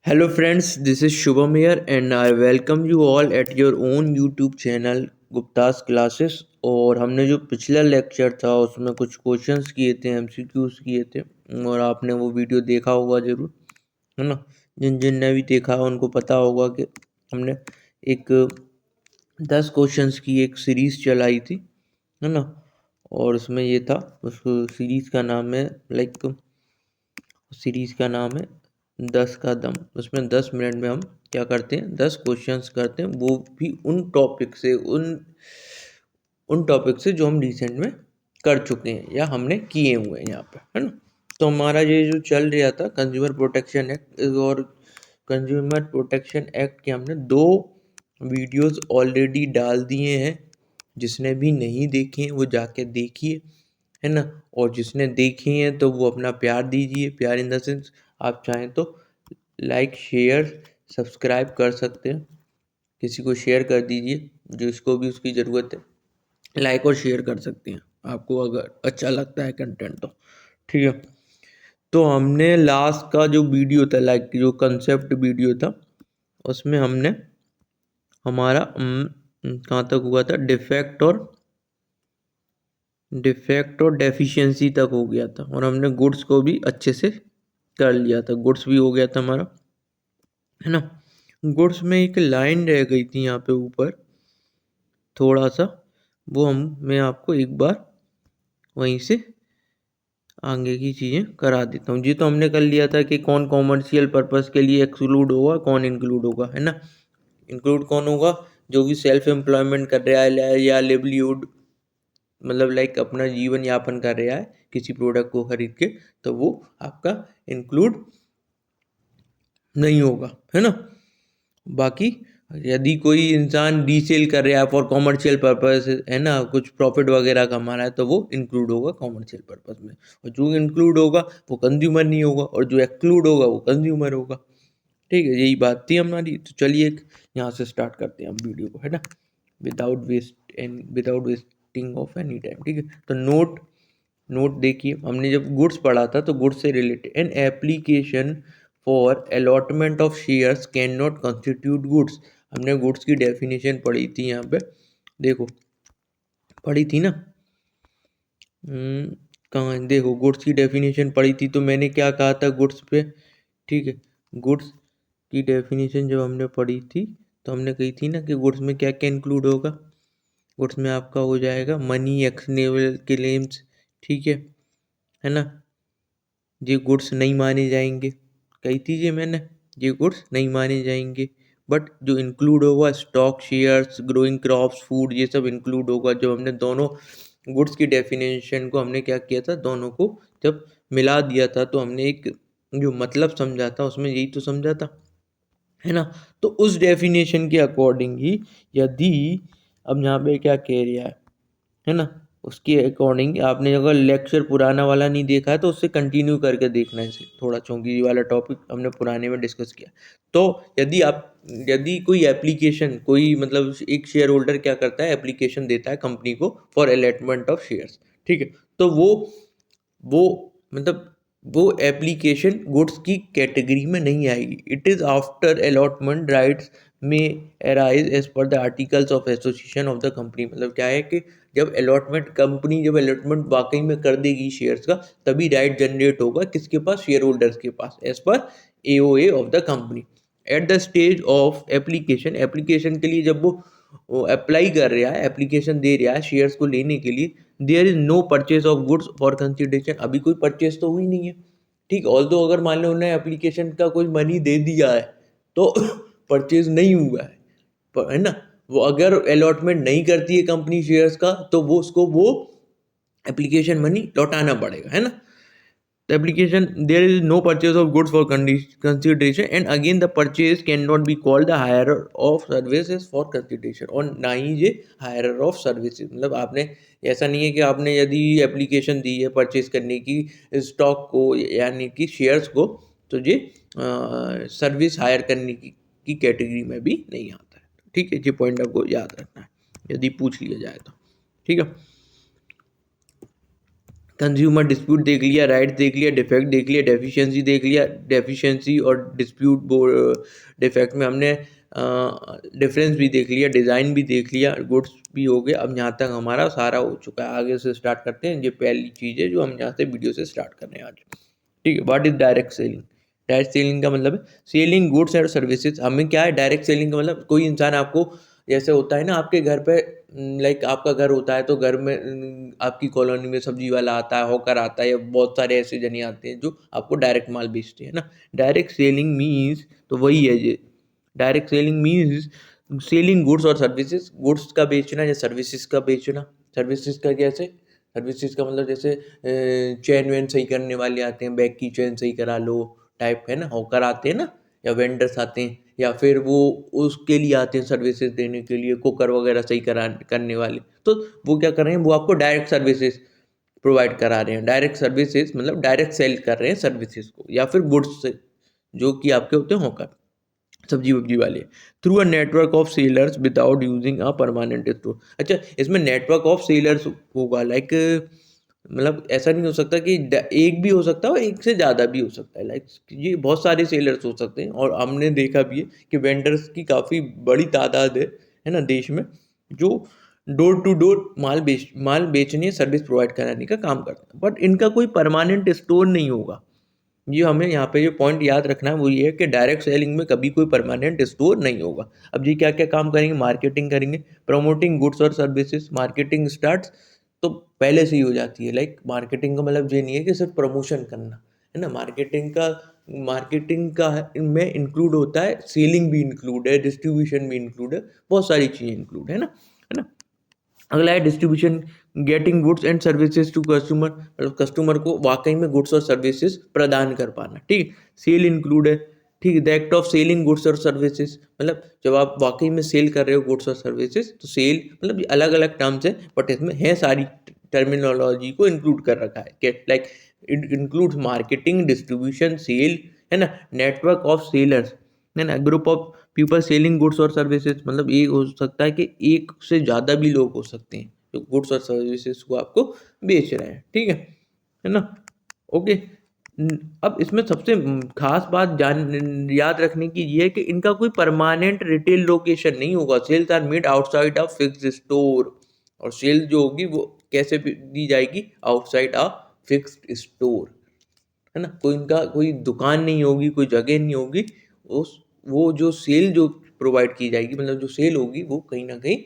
Hello friends, this is Shubham here and I welcome you all at your own YouTube channel Guptas classes. और हमने जो पिछला lecture था उसमें कुछ क्वेश्चंस किए थे, एमसीक्यूज किए थे और आपने वो वीडियो देखा होगा ज़रूर, है ना। जिन जिन ने भी देखा उनको पता होगा कि हमने एक 10 क्वेश्चंस की एक सीरीज़ चलाई थी, है ना। और उसमें ये था, उस सीरीज़ का नाम है सीरीज़ का नाम है 10 का दम। उसमें 10 मिनट में हम क्या करते हैं, 10 क्वेश्चंस करते हैं, वो भी उन टॉपिक से जो हम रिसेंट में कर चुके हैं या हमने किए हुए हैं यहाँ पे, है ना। तो हमारा ये जो चल रहा था कंज्यूमर प्रोटेक्शन एक्ट, और कंज्यूमर प्रोटेक्शन एक्ट के हमने 2 वीडियोस ऑलरेडी डाल दिए हैं। जिसने भी नहीं देखे हैं वो जाके देखिए, है ना। और जिसने देखे हैं तो वो अपना प्यार दीजिए, प्यार इन द सेंस आप चाहें तो लाइक शेयर सब्सक्राइब कर सकते हैं, किसी को शेयर कर दीजिए जिसको भी उसकी ज़रूरत है, लाइक और शेयर कर सकते हैं आपको अगर अच्छा लगता है कंटेंट तो, ठीक है। तो हमने लास्ट का जो वीडियो था, जो कंसेप्ट वीडियो था, उसमें हमने हमारा कहाँ तक हुआ था, डिफेक्ट और डेफिशिएंसी तक हो गया था, और हमने गुड्स को भी अच्छे से कर लिया था, गुड्स भी हो गया था हमारा, है ना। गुड्स में एक लाइन रह गई थी यहाँ पे ऊपर थोड़ा सा, वो मैं आपको एक बार वहीं से आगे की चीज़ें करा देता हूँ। जी, तो हमने कर लिया था कि कौन कॉमर्शियल पर्पस के लिए एक्सक्लूड होगा, कौन इंक्लूड होगा, है ना। इंक्लूड कौन होगा, जो भी सेल्फ एम्प्लॉयमेंट कर रहा है या लिवलीहुड, मतलब अपना जीवन यापन कर रहा है किसी प्रोडक्ट को खरीद के, तो वो आपका इंक्लूड नहीं होगा, है ना। बाकी यदि कोई इंसान रीसेल कर रहा है फॉर कॉमर्शियल पर्पस, है ना, कुछ प्रॉफिट वगैरह कमा रहा है, तो वो इंक्लूड होगा कॉमर्शियल पर्पस में। और जो इंक्लूड होगा वो कंज्यूमर नहीं होगा, और जो एक्सक्लूड होगा वो कंज्यूमर होगा। ठीक है, यही बात थी हमारी। तो चलिए यहाँ से स्टार्ट करते हैं हम वीडियो को, है ना, without wasting of any time. ठीक है, तो नोट देखिए, हमने जब गुड्स पढ़ा था तो गुड्स से related, an application for allotment of shares can not constitute goods. हमने गुड्स की डेफिनेशन पढ़ी थी यहाँ पे, देखो पढ़ी थी ना। कहाँ है? देखो गुड्स की डेफिनेशन पढ़ी थी, तो मैंने क्या कहा था गुड्स पे, ठीक है। गुड्स की डेफिनेशन जब हमने पढ़ी थी तो हमने कही थी ना कि गुड्स में क्या क्या इंक्लूड होगा। गुड्स में आपका हो जाएगा मनी, एक्शनेबल क्लेम्स, ठीक है ना। ये गुड्स नहीं माने जाएंगे, कही थी ये मैंने, ये गुड्स नहीं माने जाएंगे। बट जो इंक्लूड होगा stock, shares, growing crops, food, ये सब इंक्लूड होगा। जब हमने दोनों गुड्स की डेफिनेशन को हमने क्या किया था, दोनों को जब मिला दिया था, तो हमने एक जो मतलब समझा था उसमें यही तो समझा था, है ना। तो उस डेफिनेशन के अकॉर्डिंग ही, यदि अब यहाँ पे क्या कह रहा है ना, उसके अकॉर्डिंग आपने अगर लेक्चर पुराना वाला नहीं देखा है तो उससे कंटिन्यू करके देखना है इसे थोड़ा, चूंकि ये वाला टॉपिक हमने पुराने में डिस्कस किया। तो यदि कोई एप्लीकेशन, कोई मतलब एक शेयर होल्डर क्या करता है, एप्लीकेशन देता है कंपनी को फॉर अलॉटमेंट ऑफ शेयर्स, ठीक है। तो वो मतलब वो एप्लीकेशन गुड्स की कैटेगरी में नहीं आएगी। It is after allotment, rights में arise as per the articles of association of the company. मतलब क्या है कि जब अलॉटमेंट वाकई में कर देगी शेयर्स का, तभी राइट जनरेट होगा किसके पास, शेयर होल्डर्स के पास, as per AOA of the company. At the stage of application के लिए जब वो अप्लाई कर रहा है, एप्लीकेशन दे रहा है शेयर्स को लेने के लिए, there is no purchase of goods for consideration. अभी कोई परचेज तो हुई नहीं है, ठीक। ऑल्दो अगर मान लो उन्होंने एप्लीकेशन का कोई मनी दे दिया है तो परचेज नहीं हुआ है, है ना। वो अगर अलॉटमेंट नहीं करती है कंपनी शेयर्स का, तो वो एप्लीकेशन मनी लौटाना पड़ेगा, है ना। The application, there is no purchase of goods for consideration, and again the purchase cannot be called the hire of services for consideration, और ना ही ये हायर ऑफ सर्विसेज। मतलब आपने ऐसा नहीं है कि आपने यदि एप्लीकेशन दी है परचेज करने की स्टॉक को यानी कि शेयर्स को, तो ये सर्विस हायर करने की कैटेगरी में भी नहीं आता है, ठीक है। ये पॉइंट आपको याद रखना है यदि पूछ लिया जाए तो, ठीक है। कंज्यूमर डिस्प्यूट देख लिया, राइट्स देख लिया, डिफेक्ट देख लिया, डेफिशिएंसी देख लिया। डेफिशिएंसी और डिस्प्यूट डिफेक्ट में हमने डिफरेंस भी देख लिया, डिज़ाइन भी देख लिया, गुड्स भी हो गए। अब यहाँ तक हमारा सारा हो चुका है। आगे से स्टार्ट करते हैं। ये पहली चीज़ है जो हम यहाँ से वीडियो से स्टार्ट कर रहे हैं आज। ठीक है, what is direct selling? Direct selling का मतलब है सेलिंग गुड्स एंड सर्विसेज। हमें क्या है डायरेक्ट सेलिंग का मतलब, कोई इंसान आपको, जैसे होता है ना आपके घर पे, लाइक आपका घर होता है तो घर में आपकी कॉलोनी में सब्जी वाला आता है, हॉकर आता है, या बहुत सारे ऐसे जने आते हैं जो आपको डायरेक्ट माल बेचते हैं ना। डायरेक्ट सेलिंग मीन्स तो वही है ये। Direct selling means selling goods और सर्विसेज, गुड्स का बेचना या सर्विसेज का बेचना। सर्विसेज का कैसे? सर्विसेज का मतलब जैसे चेन वेन सही करने वाले आते हैं, बैग की चेन सही करा लो टाइप, है ना, हॉकर आते हैं ना, या वेंडर्स आते हैं, या फिर वो उसके लिए आते हैं सर्विसेज देने के लिए, कुकर वगैरह सही करा करने वाले। तो वो क्या कर रहे हैं, वो आपको डायरेक्ट सर्विसेज प्रोवाइड करा रहे हैं। डायरेक्ट सर्विसेज मतलब डायरेक्ट सेल कर रहे हैं सर्विसेज को, या फिर गुड्स से जो कि आपके होते हैं हॉकर, सब्जी वब्जी वाले, through a network of sellers without using a permanent store. अच्छा, इसमें नेटवर्क ऑफ सेलर्स होगा, लाइक मतलब ऐसा नहीं हो सकता कि एक भी हो सकता है, एक से ज़्यादा भी हो सकता है। लाइक ये बहुत सारे सेलर्स हो सकते हैं, और हमने देखा भी है कि वेंडर्स की काफ़ी बड़ी तादाद है ना देश में, जो डोर टू डोर माल बेचने, सर्विस प्रोवाइड कराने का काम करते हैं। बट इनका कोई परमानेंट स्टोर नहीं होगा। ये हमें यहाँ पे जो पॉइंट याद रखना है वो ये है कि डायरेक्ट सेलिंग में कभी कोई परमानेंट स्टोर नहीं होगा। अब ये क्या क्या काम करेंगे? मार्केटिंग करेंगे, प्रमोटिंग गुड्स और सर्विसेज। मार्केटिंग स्टार्ट्स तो पहले से ही हो जाती है। लाइक मार्केटिंग का मतलब ये नहीं है कि सिर्फ प्रमोशन करना, है ना। मार्केटिंग का में इंक्लूड होता है, सेलिंग भी इंक्लूड है, डिस्ट्रीब्यूशन भी इंक्लूड है, बहुत सारी चीज़ें इंक्लूड है ना। अगला है distribution, getting goods and services to customer, मतलब कस्टमर को वाकई में गुड्स और सर्विसेज प्रदान कर पाना। ठीक है, सेल इंक्लूड है। ठीक है, the act of selling goods और सर्विसेज, मतलब जब आप वाकई में सेल कर रहे हो गुड्स और सर्विसेज, तो सेल मतलब अलग अलग टर्म्स है, बट इसमें है सारी टर्मिनोलॉजी को इंक्लूड कर रखा है। Like it includes marketing, distribution, sale, है ना, नेटवर्क ऑफ सेलर्स, है ना, group of people selling goods और सर्विसेज, मतलब ये हो सकता है कि एक से ज़्यादा भी लोग हो सकते हैं जो गुड्स और सर्विसेज को आपको बेच रहे हैं। ठीक है ना। ओके। अब इसमें सबसे खास बात याद रखने की ये है कि इनका कोई परमानेंट रिटेल लोकेशन नहीं होगा। Sales are made outside of fixed store, और सेल जो होगी वो कैसे दी जाएगी? आउटसाइड ऑफ फिक्स्ड स्टोर, है ना। कोई इनका कोई दुकान नहीं होगी, कोई जगह नहीं होगी। उस वो जो सेल जो प्रोवाइड की जाएगी, मतलब जो सेल होगी, वो कहीं ना कहीं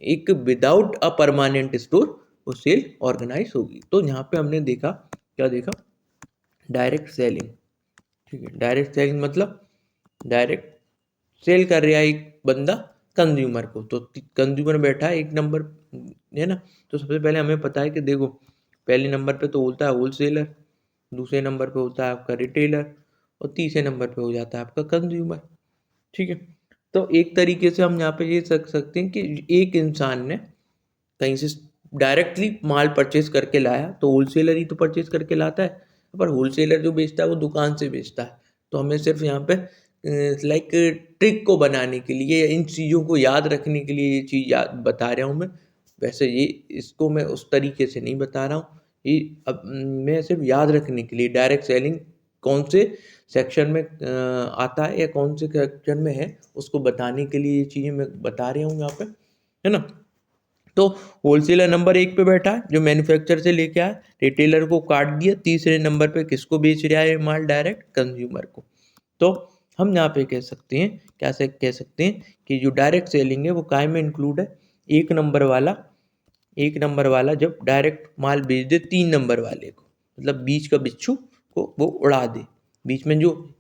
एक विदाउट अ परमानेंट स्टोर वो सेल ऑर्गेनाइज होगी। तो यहाँ पे हमने देखा, क्या देखा? Direct selling. ठीक है, डायरेक्ट सेलिंग मतलब डायरेक्ट सेल कर रहा है एक बंदा कंज्यूमर को। तो कंज्यूमर बैठा है एक नंबर, है ना। तो सबसे पहले हमें पता है कि देखो, पहले नंबर पे तो होता है होलसेलर, दूसरे नंबर पे होता है आपका रिटेलर, और तीसरे नंबर पे हो जाता है आपका कंज्यूमर। ठीक है, तो एक तरीके से हम यहाँ पे ये कह सकते हैं कि एक इंसान ने कहीं से डायरेक्टली माल परचेज करके लाया, तो होलसेलर ही तो परचेज करके लाता है, पर होलसेलर जो बेचता है वो दुकान से बेचता है। तो हमें सिर्फ यहाँ पे लाइक ट्रिक को बनाने के लिए, इन चीज़ों को याद रखने के लिए ये चीज़ याद बता रहा हूँ मैं। वैसे ये इसको मैं उस तरीके से नहीं बता रहा हूँ। ये अब मैं सिर्फ याद रखने के लिए डायरेक्ट सेलिंग कौन से सेक्शन में आता है या कौन से सेक्शन में है, उसको बताने के लिए ये चीज़ें मैं बता रहा हूँ यहाँ पे, है ना। तो होलसेलर नंबर एक पे बैठा है जो मैन्युफैक्चर से लेके आया, रिटेलर को काट दिया। तीसरे नंबर पे किसको बेच रहा है माल? डायरेक्ट कंज्यूमर को। तो हम यहाँ पे कह सकते हैं, क्या से कह सकते हैं कि जो डायरेक्ट सेलिंग है वो काय में इंक्लूड है? एक नंबर वाला, एक नंबर वाला जब डायरेक्ट माल बेच दे तीन नंबर वाले को, मतलब बीच का बिच्छू को वो उड़ा दे, बीच में जो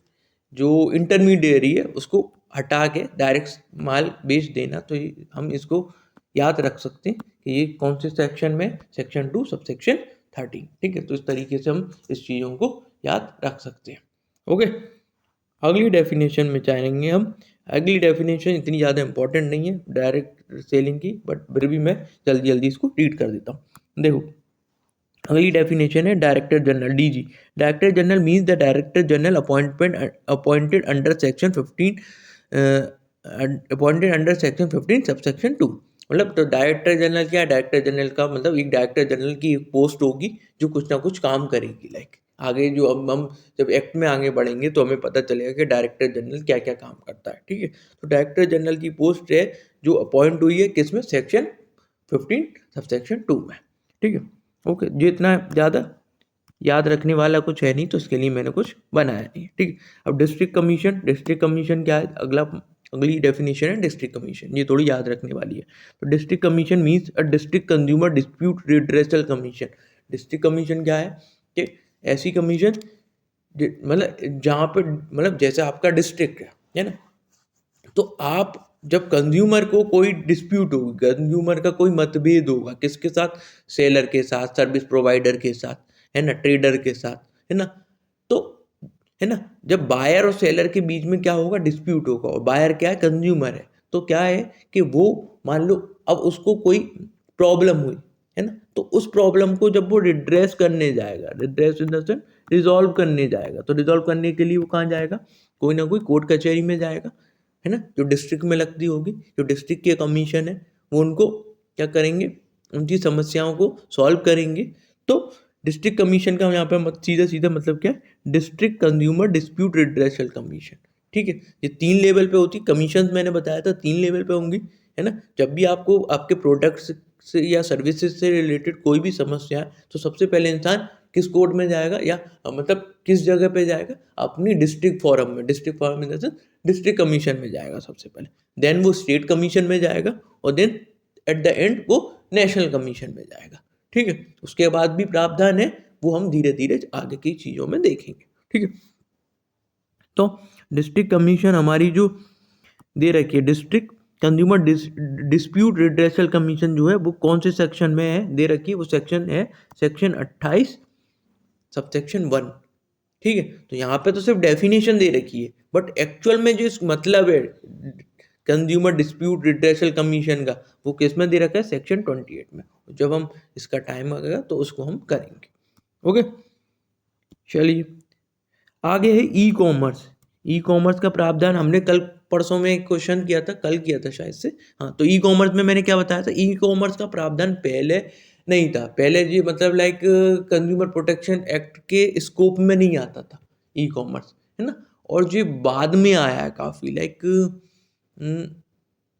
जो इंटरमीडिएरी है उसको हटा के डायरेक्ट माल बेच देना। तो हम इसको याद रख सकते हैं कि ये कौन से सेक्शन में, सेक्शन 2 सब सेक्शन 13। ठीक है, तो इस तरीके से हम इस चीज़ों को याद रख सकते हैं। ओके, अगली डेफिनेशन में जाएंगे हम। अगली डेफिनेशन इतनी ज़्यादा इंपॉर्टेंट नहीं है डायरेक्ट सेलिंग की, बट फिर भी मैं जल्दी जल्दी इसको रीड कर देता हूँ। देखो, अगली डेफिनेशन है director general, DG. Director general means the director general appointed under section 15 appointed under section 15 subsection 2। मतलब तो डायरेक्टर जनरल क्या है, डायरेक्टर जनरल का मतलब एक डायरेक्टर जनरल की एक पोस्ट होगी जो कुछ ना कुछ काम करेगी। लाइक आगे जो हम जब एक्ट में आगे बढ़ेंगे तो हमें पता चलेगा कि डायरेक्टर जनरल क्या क्या काम करता है। ठीक है, तो डायरेक्टर जनरल की पोस्ट है जो अपॉइंट हुई है किसमें, सेक्शन 15 सबसेक्शन 2 में। ठीक है, ओके, जो इतना ज़्यादा याद रखने वाला कुछ है नहीं तो इसके लिए मैंने कुछ बनाया नहीं। ठीक है, अब डिस्ट्रिक्ट कमीशन, डिस्ट्रिक्ट कमीशन क्या है, अगली डेफिनेशन है डिस्ट्रिक्ट कमीशन, ये थोड़ी याद रखने वाली है। तो district commission means a district consumer dispute redressal commission. District commission क्या है कि ऐसी कमीशन मतलब जहाँ पे मतलब जैसे आपका डिस्ट्रिक्ट है ना, तो आप जब कंज्यूमर को कोई डिस्प्यूट होगी, कंज्यूमर का कोई मतभेद होगा किसके साथ, सेलर के साथ, सर्विस प्रोवाइडर के साथ, है ना, ट्रेडर के साथ, है ना, तो है ना, जब बायर और सेलर के बीच में क्या होगा, डिस्प्यूट होगा, और बायर क्या है, कंज्यूमर है, तो क्या है कि वो मान लो अब उसको कोई प्रॉब्लम हुई, है ना, तो उस प्रॉब्लम को जब वो रिड्रेस करने जाएगा, redress in the sense resolve करने जाएगा, तो रिजॉल्व करने के लिए वो कहाँ जाएगा, कोई ना कोई कोर्ट कचहरी में जाएगा, है ना, जो डिस्ट्रिक्ट में लगती होगी, जो डिस्ट्रिक्ट के कमीशन है वो उनको क्या करेंगे, उनकी समस्याओं को सॉल्व करेंगे। तो डिस्ट्रिक्ट कमीशन का यहाँ पे सीधा सीधा मतलब क्या है, district consumer dispute redressal commission. ठीक है, ये 3 लेवल पे होती, कमीशन मैंने बताया था 3 लेवल पे होंगी, है ना। जब भी आपको आपके प्रोडक्ट्स से या सर्विसेज से रिलेटेड कोई भी समस्या है तो सबसे पहले इंसान किस कोर्ट में जाएगा, या मतलब किस जगह पे जाएगा, अपनी डिस्ट्रिक्ट फोरम में, डिस्ट्रिक्ट फोरम में जैसे डिस्ट्रिक्ट कमीशन में जाएगा सबसे पहले, देन वो स्टेट कमीशन में जाएगा, और देन एट द एंड वो नेशनल कमीशन में जाएगा। ठीक है, उसके बाद भी प्रावधान है, वो हम धीरे धीरे आगे की चीज़ों में देखेंगे। ठीक है, तो डिस्ट्रिक्ट कमीशन हमारी जो दे रखी है, district consumer dispute redressal commission जो है वो कौन से सेक्शन में है दे रखी है, वो सेक्शन है सेक्शन 28 सबसेक्शन 1। ठीक है, तो यहाँ पे तो सिर्फ डेफिनेशन दे रखी है, बट एक्चुअल में जो इस मतलब है कंज्यूमर डिस्प्यूट रिड्रेसल कमीशन का, वो किस में दे रखा है, सेक्शन 28 में। जब हम इसका टाइम आएगा तो उसको हम करेंगे। ओके, चलिए आगे है ई कॉमर्स। ई कॉमर्स का प्रावधान हमने कल परसों में एक क्वेश्चन किया था, कल किया था शायद से, हाँ। तो ई कॉमर्स में मैंने क्या बताया था, ई कॉमर्स का प्रावधान पहले नहीं था, पहले जी मतलब लाइक कंज्यूमर प्रोटेक्शन एक्ट के स्कोप में नहीं आता था ई कॉमर्स, है ना। और जो बाद में आया है काफ़ी लाइक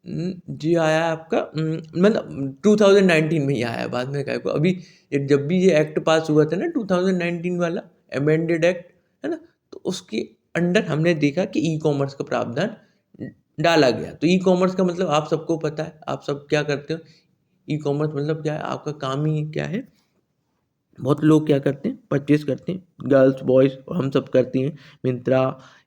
जी आया है आपका मतलब 2019 में ही आया है, बाद में क्या को अभी जब भी ये एक्ट पास हुआ था ना 2019 वाला अमेंडेड एक्ट, है ना, तो उसके अंडर हमने देखा कि ई कॉमर्स का प्रावधान डाला गया। तो ई कॉमर्स का मतलब आप सबको पता है, आप सब क्या करते हो, ई कॉमर्स मतलब क्या है, आपका काम ही क्या है, बहुत लोग क्या करते हैं, परचेज करते हैं, गर्ल्स बॉयज़ हम सब करते हैं मिंत्रा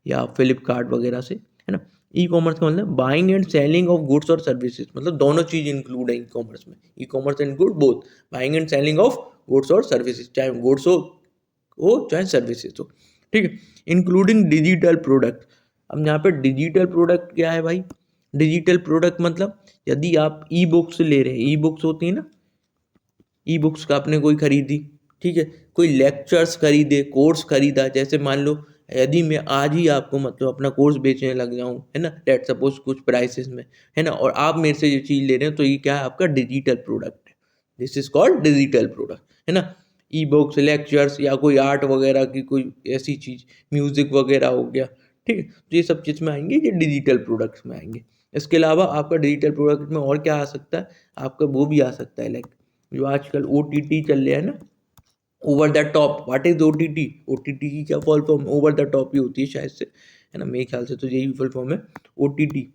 या फ्लिपकार्ट वगैरह से, है ना। ई कॉमर्स का मतलब buying and selling of goods और सर्विसेज, मतलब दोनों चीज़ इंक्लूड है ई कॉमर्स में। ई commerce include both buying and selling of goods और सर्विसेज, चाहे गुड्स हो चाहे सर्विसेज हो। ठीक है, इंक्लूडिंग डिजिटल प्रोडक्ट। अब यहाँ पे डिजिटल प्रोडक्ट क्या है भाई, डिजिटल प्रोडक्ट मतलब यदि आप ई बुक्स ले रहे हैं, ई बुक्स होती है ना, ई बुक्स का आपने कोई खरीदी, ठीक है, कोई लेक्चर्स खरीदे, कोर्स खरीदा, जैसे मान लो यदि मैं आज ही आपको मतलब अपना कोर्स बेचने लग जाऊं, है ना, लेट सपोज कुछ प्राइसेस में, है ना, और आप मेरे से ये चीज़ ले रहे हैं, तो ये क्या है, आपका डिजिटल प्रोडक्ट है। This is called digital product, है ना। ई बुक्स, लेक्चर्स या कोई आर्ट वगैरह की कोई ऐसी चीज़, म्यूजिक वगैरह हो गया, ठीक है, तो ये सब चीज़ में आएंगे, ये डिजिटल प्रोडक्ट्स में आएंगे। इसके अलावा आपका डिजिटल प्रोडक्ट में और क्या आ सकता है, आपका वो भी आ सकता है लाइक जो आजकल OTT चल रहा है ना, over the top. What is OTT, OTT की क्या full form, over the top ही होती है शायद से, है ना, मेरे ख्याल से तो यही फुल फॉर्म है OTT।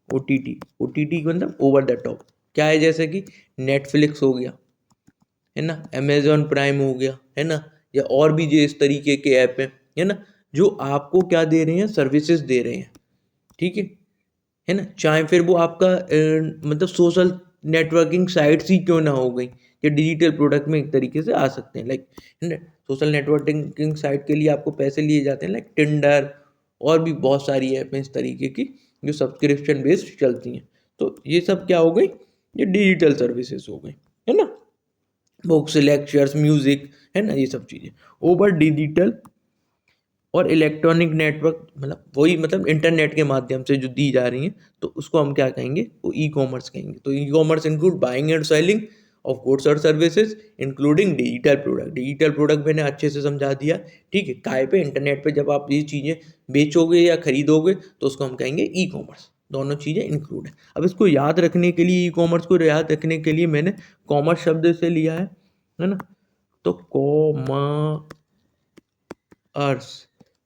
OTT मतलब ओवर द टॉप क्या है, जैसे कि नेटफ्लिक्स हो गया, है ना, अमेजॉन प्राइम हो गया, है ना, या और भी जो इस तरीके के ऐप है ना, जो आपको क्या दे रहे हैं, सर्विसेज दे रहे हैं। ठीक है ना, चाहे फिर वो आपका मतलब सोशल नेटवर्किंग साइट्स ही क्यों ना हो गई, ये डिजिटल प्रोडक्ट में एक तरीके से आ सकते हैं। लाइक सोशल नेटवर्किंग साइट के लिए आपको पैसे लिए जाते हैं, लाइक टिंडर, और भी बहुत सारी ऐप हैं इस तरीके की जो सब्सक्रिप्शन बेस्ड चलती हैं। तो ये सब क्या हो गई, ये डिजिटल सर्विसेज हो गई, है ना, बुक्स, लेक्चर्स, म्यूजिक, है ना, ये सब चीज़ें ओवर डिजिटल और इलेक्ट्रॉनिक नेटवर्क मतलब वही मतलब इंटरनेट के माध्यम से जो दी जा रही हैं, तो उसको हम क्या कहेंगे, वो ई कॉमर्स कहेंगे। तो e commerce include buying and selling of goods और services including digital product. Digital product मैंने अच्छे से समझा दिया, ठीक है। काय पे, इंटरनेट पे जब आप ये चीज़ें बेचोगे या खरीदोगे तो उसको हम कहेंगे ई कॉमर्स। दोनों चीज़ें इंक्लूड है। अब इसको याद रखने के लिए, ई कॉमर्स को याद रखने के लिए मैंने कॉमर्स शब्द से लिया है ना। तो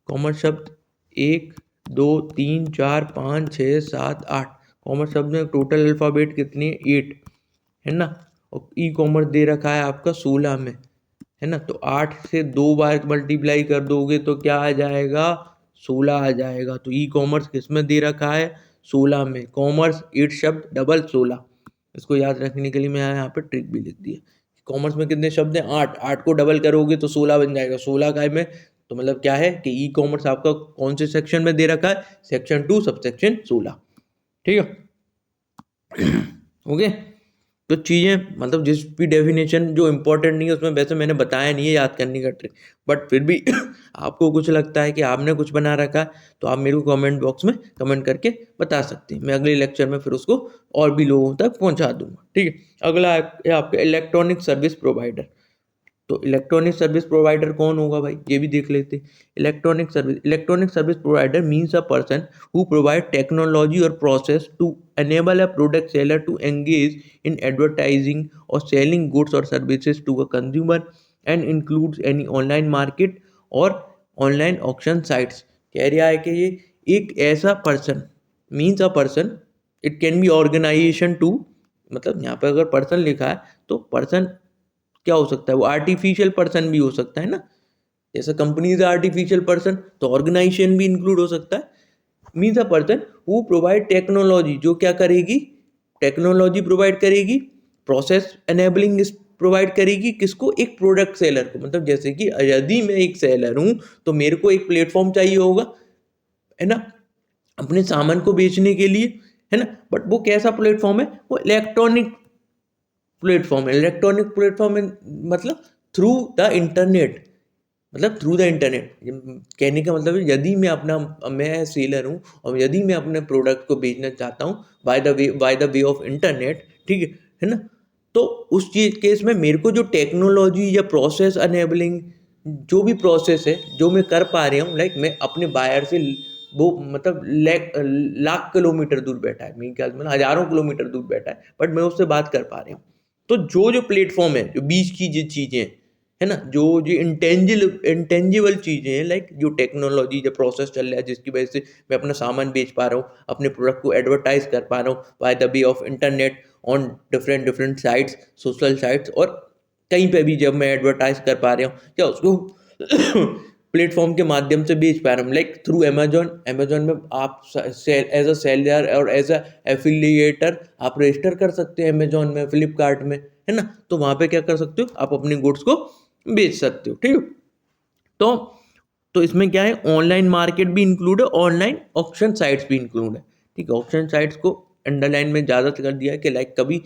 कॉमर्स शब्द 1 2 3 4 5 6 7 8। कॉमर्स शब्द में टोटल अल्फ़ाबेट कितनी है, 8 है ना। और ई कॉमर्स दे रखा है आपका 16 में, है ना। तो 8 से 2 बार मल्टीप्लाई कर दोगे तो क्या आ जाएगा, 16 आ जाएगा। तो ई कॉमर्स किस में दे रखा है, 16 में। कॉमर्स 8 शब्द डबल 16। इसको याद रखने के लिए मैं यहाँ पे ट्रिक भी लिख दी है। कॉमर्स में कितने शब्द हैं, 8। 8 को डबल करोगे तो 16 बन जाएगा। 16 का में तो मतलब क्या है कि ई कॉमर्स आपका कौन से सेक्शन में दे रखा है, सेक्शन 2 सब सेक्शन 16, ठीक है। ओके, तो चीज़ें मतलब जिस भी डेफिनेशन जो इंपॉर्टेंट नहीं है उसमें वैसे मैंने बताया नहीं है याद करने का ट्रिक, बट फिर भी आपको कुछ लगता है कि आपने कुछ बना रखा है तो आप मेरे को कमेंट बॉक्स में कमेंट करके बता सकते हैं। मैं अगले लेक्चर में फिर उसको और भी लोगों तक पहुंचा दूंगा, ठीक है। अगला है आपका इलेक्ट्रॉनिक सर्विस प्रोवाइडर। तो इलेक्ट्रॉनिक सर्विस प्रोवाइडर कौन होगा भाई, ये भी देख लेते हैं। Electronic service provider means a person who provide technology और process to enable a product seller to engage in advertising or selling goods or services to a consumer and includes any online market और online auction sites। कह रहा है कि ये एक ऐसा person, means a person, it can be organisation too, मतलब यहाँ पे अगर पर्सन लिखा है तो पर्सन क्या हो सकता है, वो आर्टिफिशियल पर्सन भी हो सकता है ना। जैसे कंपनी इज आर्टिफिशियल पर्सन तो ऑर्गेनाइजेशन भी इंक्लूड हो सकता है। Means a person who provide technology, जो क्या करेगी, टेक्नोलॉजी प्रोवाइड करेगी, प्रोसेस एनेबलिंग प्रोवाइड करेगी किसको, एक प्रोडक्ट सेलर को। मतलब जैसे कि यदि मैं एक सेलर हूं तो मेरे को एक प्लेटफॉर्म चाहिए होगा, है ना, अपने सामान को बेचने के लिए, है ना। बट वो कैसा प्लेटफॉर्म है, वो इलेक्ट्रॉनिक प्लेटफॉर्म है। इलेक्ट्रॉनिक प्लेटफॉर्म मतलब थ्रू द इंटरनेट, मतलब थ्रू द इंटरनेट। कहने का मतलब है यदि मैं सेलर हूँ और यदि मैं अपने प्रोडक्ट को बेचना चाहता हूँ by the way of internet, ठीक है ना। तो उस चीज केस में मेरे को जो टेक्नोलॉजी या प्रोसेस अनेबलिंग जो भी प्रोसेस है जो मैं कर पा रहा हूँ, लाइक मैं अपने बायर से वो मतलब लाख किलोमीटर दूर बैठा है, मेरे ख्याल में हजारों किलोमीटर दूर बैठा है, बट मैं उससे बात कर पा रहा हूँ। तो जो प्लेटफॉर्म है, जो बीच की जो चीज़ें है ना, जो इंटेंजिबल चीज़ें हैं, लाइक जो टेक्नोलॉजी जो प्रोसेस चल रहा है जिसकी वजह से मैं अपना सामान बेच पा रहा हूँ, अपने प्रोडक्ट को एडवर्टाइज कर पा रहा हूँ by the way of internet on different sites, social sites, और कहीं पे भी जब मैं एडवर्टाइज कर पा रहा हूँ या उसको प्लेटफॉर्म के माध्यम से बेच पा रहा हूँ, लाइक थ्रू अमेजोन में आप एज अ सेलर और एज अ एफिलिएटर आप रजिस्टर कर सकते हैं अमेजोन में, फ्लिपकार्ट में, है ना। तो वहाँ पे क्या कर सकते हो, आप अपने गुड्स को बेच सकते हो, ठीक है। तो इसमें क्या है, ऑनलाइन मार्केट भी इंक्लूड है, ऑनलाइन ऑक्शन साइट्स भी इंक्लूड है, ठीक है। ऑक्शन साइट्स को अंडरलाइन में ज़्यादा कर दिया है कि लाइक कभी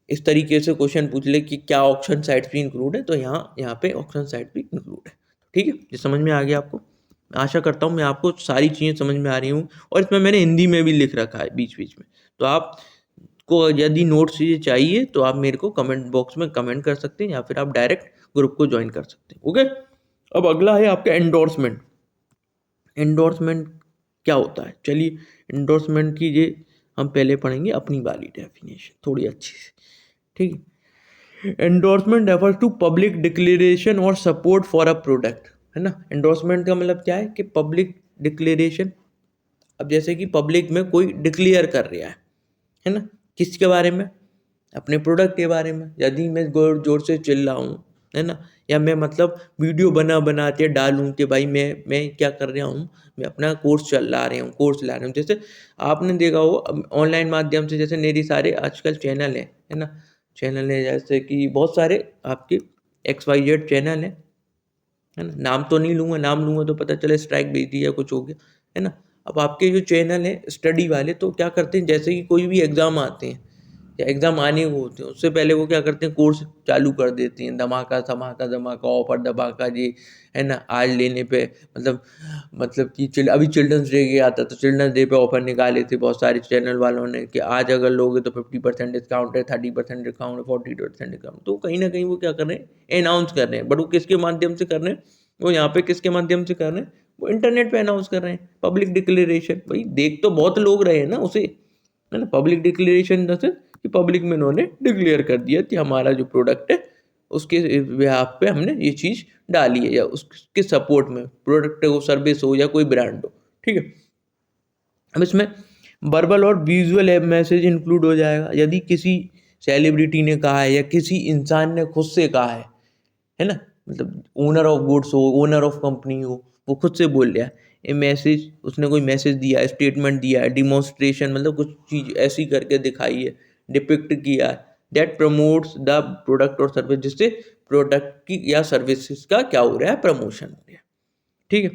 इस तरीके से क्वेश्चन पूछ ले कि क्या ऑक्शन साइट्स भी इंक्लूड है, तो यहाँ पे ऑक्शन साइट भी इंक्लूड है, ठीक है। ये समझ में आ गया आपको, आशा करता हूँ मैं आपको सारी चीज़ें समझ में आ रही हूँ। और इसमें मैंने हिंदी में भी लिख रखा है बीच बीच में, तो आप को यदि नोट्स ये चाहिए तो आप मेरे को कमेंट बॉक्स में कमेंट कर सकते हैं या फिर आप डायरेक्ट ग्रुप को ज्वाइन कर सकते हैं, ओके। अब अगला है आपका एंडोर्समेंट। एंडोर्समेंट क्या होता है, चलिए एंडोर्समेंट की ये हम पहले पढ़ेंगे अपनी वाली डेफिनेशन थोड़ी अच्छी से, ठीक है। Endorsement refers to public declaration और सपोर्ट फॉर अ प्रोडक्ट, है ना। एंडोर्समेंट का मतलब क्या है कि पब्लिक डिक्लेरेशन, अब जैसे कि पब्लिक में कोई डिक्लेयर कर रहा है ना, किसके बारे में, अपने प्रोडक्ट के बारे में। यदि मैं जोर से चिल्ला हूँ, है ना, या मैं मतलब वीडियो बना के डालूँ कि भाई मैं क्या कर रहा हूँ, मैं अपना कोर्स ला रहा हूँ। जैसे आपने देखा हो ऑनलाइन माध्यम से, जैसे मेरी सारे आजकल चैनल है ना, चैनल है जैसे कि बहुत सारे आपके XYZ चैनल है ना। नाम तो नहीं लूँगा, नाम लूँगा तो पता चले स्ट्राइक भेज दी या कुछ हो गया, है ना। अब आपके जो चैनल है स्टडी वाले तो क्या करते हैं, जैसे कि कोई भी एग्ज़ाम आते हैं, या एग्ज़ाम आने को होते हैं, उससे पहले वो क्या करते हैं, कोर्स चालू कर देते हैं, धमाका धमाका धमाका ऑफर धमाका जी, है ना। आज लेने पे मतलब कि अभी चिल्ड्रंस डे गया था, तो चिल्ड्रंस डे पे ऑफर निकाले थे बहुत सारे चैनल वालों ने कि आज अगर लोगे तो 50% डिस्काउंट है, 30% डिस्काउंट है, 40% डिस्काउंट। तो कहीं ना कहीं वो क्या कर रहे हैं, अनाउंस कर रहे हैं। बट वो किसके माध्यम से कर रहे हैं, वो यहाँ पे किसके माध्यम से कर रहे हैं, वो इंटरनेट पे अनाउंस कर रहे हैं, पब्लिक डिक्लेरेशन। भाई देख तो बहुत लोग रहे हैं ना उसे, है ना। पब्लिक डिक्लेरेशन जैसे कि पब्लिक में उन्होंने डिक्लेयर कर दिया कि हमारा जो प्रोडक्ट है उसके बिहाफ पे हमने ये चीज़ डाली है, या उसके सपोर्ट में प्रोडक्ट हो, सर्विस हो, या कोई ब्रांड हो, ठीक है। अब इसमें वर्बल और विजुअल मैसेज इंक्लूड हो जाएगा। यदि किसी सेलिब्रिटी ने कहा है या किसी इंसान ने खुद से कहा है ना, मतलब ओनर ऑफ गुड्स हो, ओनर ऑफ कंपनी हो, वो खुद से बोल रहा है, ये मैसेज, उसने कोई मैसेज दिया है, स्टेटमेंट दिया है, डिमॉन्स्ट्रेशन मतलब कुछ चीज़ ऐसी करके दिखाई है, डिपिक्ट किया है, दैट प्रमोट्स द प्रोडक्ट और सर्विस, जिससे प्रोडक्ट की या सर्विसेज का क्या हो रहा है, प्रमोशन हो रहा है, ठीक है।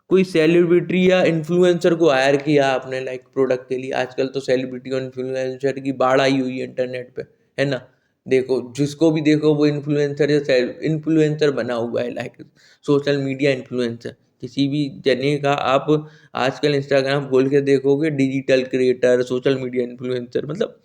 कोई सेलिब्रिटी या इन्फ्लुएंसर को हायर किया आपने लाइक प्रोडक्ट के लिए। आजकल तो सेलिब्रिटी और इन्फ्लुएंसर की बाढ़ आई हुई है इंटरनेट पे, है ना। देखो जिसको भी देखो वो इन्फ्लुएंसर या इन्फ्लुएंसर बना हुआ है, लाइक सोशल मीडिया इन्फ्लुएंसर। किसी भी जने का आप आजकल इंस्टाग्राम खोल के देखोगे, digital creator, social media influencer, मतलब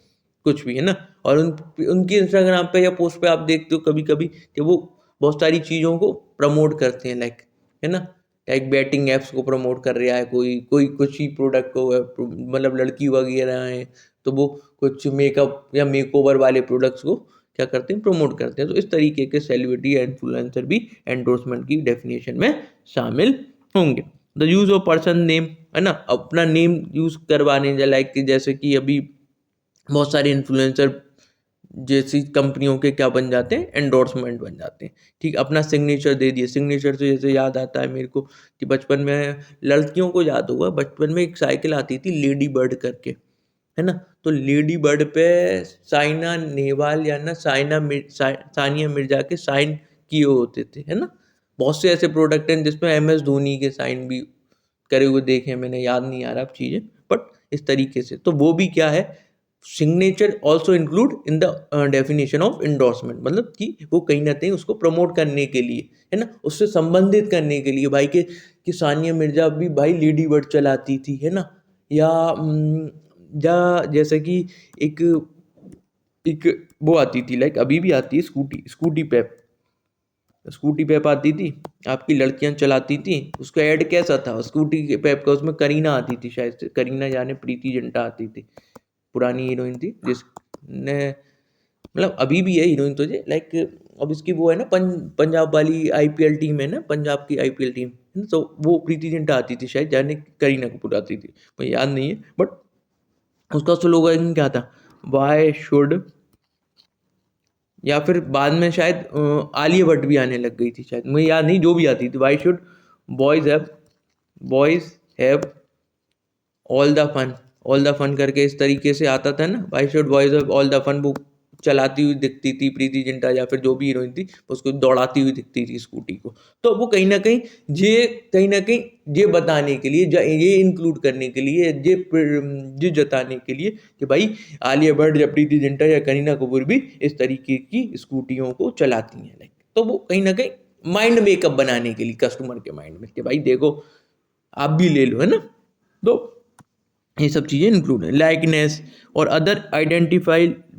कुछ भी, है ना। और उनकी इंस्टाग्राम पे या पोस्ट पे आप देखते हो कभी कभी कि वो बहुत सारी चीज़ों को प्रमोट करते हैं, लाइक, है ना। लाइक बैटिंग ऐप्स को प्रमोट कर रहा है, कोई कोई कुछ ही प्रोडक्ट को, मतलब लड़की वगैरह हैं तो वो कुछ मेकअप या मेकओवर वाले प्रोडक्ट्स को क्या करते हैं, प्रमोट करते हैं। तो इस तरीके के सेलिब्रिटी या इन्फ्लुएंसर भी एंडोर्समेंट की डेफिनेशन में शामिल होंगे। The use of person name, है ना, अपना नेम यूज करवाने, लाइक जैसे कि अभी बहुत सारे इन्फ्लुएंसर जैसी कंपनियों के क्या बन जाते हैं, एंडोर्समेंट बन जाते हैं, ठीक। अपना सिग्नेचर दे दिए। सिग्नेचर से जैसे याद आता है मेरे को कि बचपन में लड़कियों को याद होगा, बचपन में एक साइकिल आती थी लेडी बर्ड करके, है ना। तो लेडी बर्ड पे साइना नेहवाल या ना सानिया मिर्जा के साइन किए होते थे, है ना। बहुत से ऐसे प्रोडक्ट हैं जिसमें MS धोनी के साइन भी करे हुए देखे हैं मैंने, याद नहीं आ रहा अब चीज़ें, बट इस तरीके से। तो वो भी क्या है, signature also include in the definition of endorsement, मतलब कि वो कहीं ना कहीं उसको प्रमोट करने के लिए, है ना, उससे संबंधित करने के लिए, भाई के कि सानिया मिर्जा भी भाई लेडी बर्ड चलाती थी, है ना। या या जैसे कि एक एक वो आती थी, लाइक अभी भी आती है, स्कूटी पैप, स्कूटी पैप आती थी, आपकी लड़कियां चलाती थी। उसका ऐड कैसा था स्कूटी के पैप का, उसमें करीना आती थी, शायद से करीना जाने प्रीति जिंटा आती थी, पुरानी हीरोइन थी जिसने, मतलब अभी भी है हीरोइन तो जी, लाइक अब इसकी वो है ना, पंजाब वाली IPL टीम है ना, पंजाब की IPL टीम, तो वो प्रीति जिंटा आती थी शायद, जाने करीना कपूर आती थी, मुझे याद नहीं है। बट उसका स्लोगन क्या था, वाई शुड, या फिर बाद में शायद आलिया भट्ट भी आने लग गई थी शायद, मुझे याद नहीं, जो भी आती थी, why should boys have boys have all the fun करके इस तरीके से आता था ना, why should boys have all the fun. वो चलाती हुई दिखती थी प्रीति जिंटा, या फिर जो भी हीरोइन थी उसको दौड़ाती हुई दिखती थी स्कूटी को। तो वो कहीं ना कहीं ये बताने के लिए, ये इंक्लूड करने के लिए, ये जताने के लिए कि भाई आलिया भट्ट या प्रीति जिंटा या करीना कपूर भी इस तरीके की स्कूटियों को चलाती हैं, लाइक। तो वो कहीं ना कहीं माइंड मेकअप बनाने के लिए कस्टमर के माइंड में कि भाई देखो आप भी ले लो, है ना। तो ये सब चीज़ें इंक्लूड है। लाइकनेस और other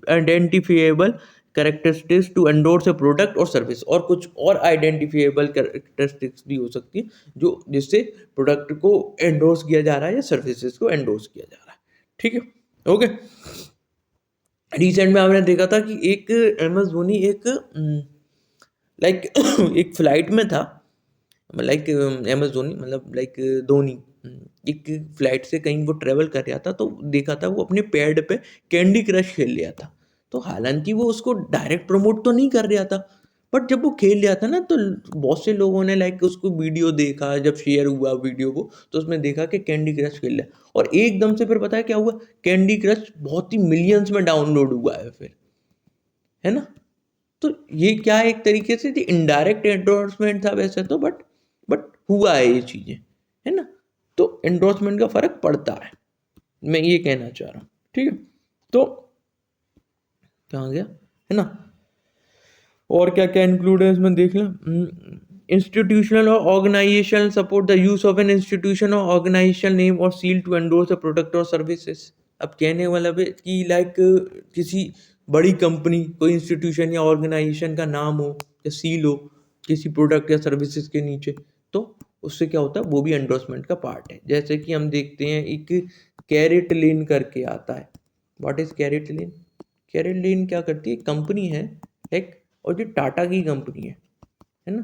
identifiable characteristics to endorse a product और सर्विस, और कुछ और आइडेंटिफाइबल कैरेक्टरिस्टिक्स भी हो सकती है जो जिससे प्रोडक्ट को एंडोर्स किया जा रहा है या सर्विसेज को एंडोर्स किया जा रहा है, ठीक है। ओके, रिसेंट में आपने देखा था कि एक MS धोनी एक लाइक एक फ्लाइट में था, लाइक MS धोनी मतलब लाइक धोनी एक फ्लाइट से कहीं वो ट्रेवल कर रहा था, तो देखा था वो अपने पैड पे कैंडी क्रश खेल रहा था। तो हालांकि वो उसको डायरेक्ट प्रमोट तो नहीं कर रहा था, बट जब वो खेल रहा था ना, तो बहुत से लोगों ने लाइक उसको वीडियो देखा, जब शेयर हुआ वीडियो को, तो उसमें देखा कि कैंडी क्रश खेल रहा है, और एकदम से फिर पता है क्या हुआ, कैंडी क्रश बहुत ही मिलियंस में डाउनलोड हुआ है फिर, है ना। तो ये क्या है, एक तरीके से इनडायरेक्ट एंडोर्समेंट था वैसे तो, बट हुआ है ये चीजें, है ना। तो एंडोर्समेंट का फर्क पड़ता है, मैं ये कहना चाह रहा हूँ, ठीक है। तो कहाँ गया, है ना। और क्या क्या इंक्लूड है इसमें देख लें। इंस्टीट्यूशनल और organisation support the use of an institution और ऑर्गेनाइजेशन नेम और seal to endorse a product और सर्विसेज। अब कहने वाला भी कि लाइक किसी बड़ी कंपनी कोई इंस्टीट्यूशन या ऑर्गेनाइजेशन का नाम हो या सील हो किसी प्रोडक्ट या सर्विसेज के नीचे, तो उससे क्या होता है, वो भी एंडोर्समेंट का पार्ट है। जैसे कि हम देखते हैं एक कैरेट लेन करके आता है। What is CaratLane? CaratLane क्या करती है, कंपनी है एक, और ये टाटा की कंपनी है ना,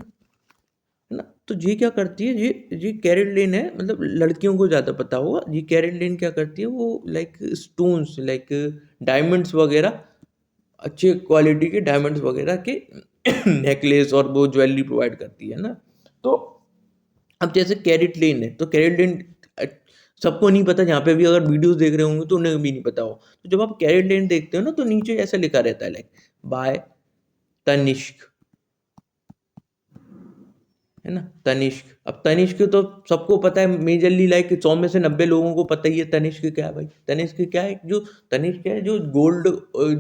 है ना। तो ये क्या करती है, ये कैरेट लेन है, मतलब लड़कियों को ज़्यादा पता होगा। ये कैरेट लेन क्या करती है, वो लाइक स्टोन्स, लाइक डायमंड्स वगैरह, अच्छे क्वालिटी के डायमंड्स वगैरह के नेकलेस और वो ज्वेलरी प्रोवाइड करती है ना। तो अब जैसे कैरेट लेन है, तो कैरेट लेन सबको नहीं पता, जहाँ पे भी अगर वीडियोस देख रहे होंगे तो उन्हें भी नहीं पता हो। तो जब आप कैरेट लेन देखते हो ना, तो नीचे ऐसा लिखा रहता है लाइक बाय तनिष्क, है ना, तनिष्क। अब तनिष्क तो सबको पता है, मेजरली लाइक 100 में से 90 लोगों को पता ही है तनिष्क क्या है भाई। तनिष्क क्या है, जो तनिष्क है जो गोल्ड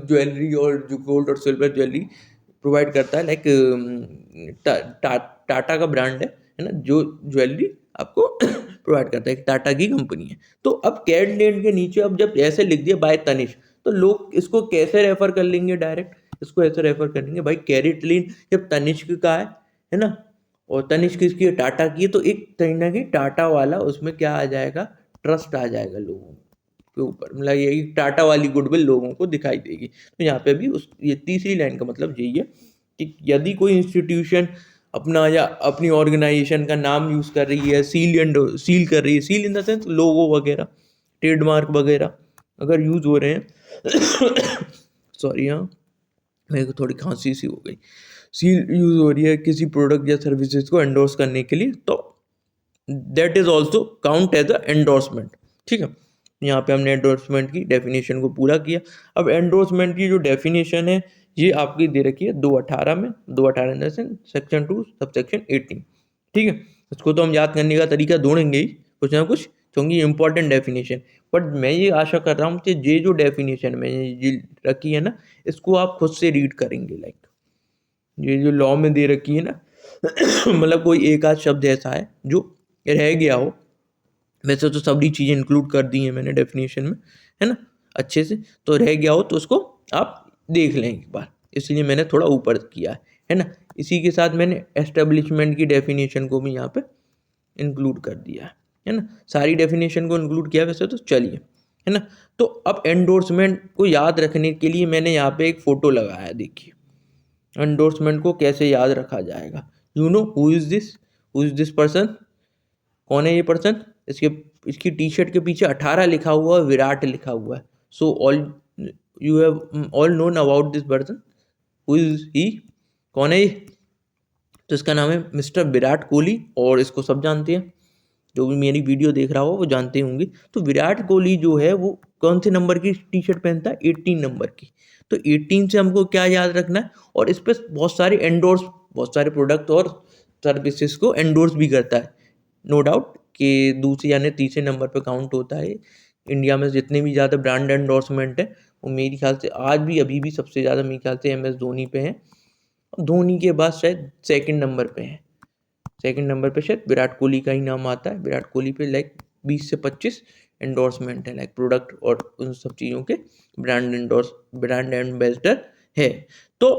ज्वेलरी और जो गोल्ड और सिल्वर ज्वेलरी प्रोवाइड करता है, लाइक टाटा का ब्रांड है ना, जो ज्वेलरी आपको प्रोवाइड करता है, एक टाटा की कंपनी है। तो अब कैरेट लेन के नीचे अब जब ऐसे लिख दिया बाय तनिष्क, तो लोग इसको कैसे रेफर कर लेंगे, डायरेक्ट इसको ऐसे रेफर करेंगे भाई कैरेट लेन जब तनिष्क का है ना, और तनिष्क किसकी है, टाटा की है, तो एक कहीं ना कहीं टाटा वाला उसमें क्या आ जाएगा, ट्रस्ट आ जाएगा लोगों के ऊपर, मतलब ये टाटा वाली गुडविल लोगों को दिखाई देगी। तो यहाँ पे भी उस ये तीसरी लाइन का मतलब यही है कि यदि कोई इंस्टीट्यूशन अपना या अपनी ऑर्गेनाइजेशन का नाम यूज कर रही है, सील कर रही है, सील इन द सेंस लोगो वगैरह, ट्रेडमार्क वगैरह अगर यूज हो रहे हैं सॉरी, हाँ मेरे को थोड़ी खांसी सी हो गई, सील यूज हो रही है किसी प्रोडक्ट या सर्विसेज को एंडोर्स करने के लिए, तो that is also count as a endorsement. ठीक है, यहाँ पे हमने एंडोर्समेंट की डेफिनेशन को पूरा किया। अब एंडोर्समेंट की जो डेफिनेशन है ये आपकी दे रखी है 218 में, 218 सेक्शन 2 सब सेक्शन 18। ठीक है, इसको तो हम याद करने का तरीका ढूंढेंगे ही कुछ ना कुछ, क्योंकि इंपॉर्टेंट डेफिनेशन। बट मैं ये आशा कर रहा हूँ कि ये जो डेफिनेशन मैंने ये रखी है ना, इसको आप खुद से रीड करेंगे, लाइक ये जो लॉ में दे रखी है ना मतलब कोई एक आध शब्द ऐसा है जो रह गया हो, वैसे तो सभी चीज़ें इंक्लूड कर दी हैं मैंने डेफिनेशन में, है ना, अच्छे से, तो रह गया हो तो उसको आप देख लें एक बार, इसलिए मैंने थोड़ा ऊपर किया है ना। इसी के साथ मैंने एस्टेब्लिशमेंट की डेफिनेशन को भी यहाँ पे इंक्लूड कर दिया है ना, सारी डेफिनेशन को इंक्लूड किया वैसे तो, चलिए, है ना। तो अब एंडोर्समेंट को याद रखने के लिए मैंने यहाँ पे एक फ़ोटो लगाया, देखिए एंडोर्समेंट को कैसे याद रखा जाएगा। You know who is this person, कौन है ये पर्सन, इसके इसकी टी शर्ट के पीछे 18 लिखा हुआ है, विराट लिखा हुआ है। So all you have all known about this person, who is he, कौन है ये, तो इसका नाम है मिस्टर विराट कोहली, और इसको सब जानते हैं, जो भी मेरी वीडियो देख रहा हो वो जानते होंगे। तो विराट कोहली जो है वो कौन से नंबर की टी शर्ट पहनता है, 18 नंबर की। तो 18 से हमको क्या याद रखना है, और इस पर बहुत सारे एंडोर्स, बहुत सारे प्रोडक्ट और सर्विसेज को एंडोर्स भी करता है, नो डाउट कि दूसरे यानी तीसरे नंबर पे काउंट होता है। इंडिया में जितने भी ज़्यादा ब्रांड एंडोर्समेंट है वो मेरे ख्याल से आज भी अभी भी सबसे ज़्यादा मेरे ख्याल से MS धोनी पे है, धोनी के बाद शायद सेकंड नंबर पे है, सेकंड नंबर पे शायद विराट कोहली का ही नाम आता है। विराट कोहली पे लाइक 20 से 25 एंडोर्समेंट है, लाइक प्रोडक्ट और उन सब चीज़ों के ब्रांड एम्बेसडर है। तो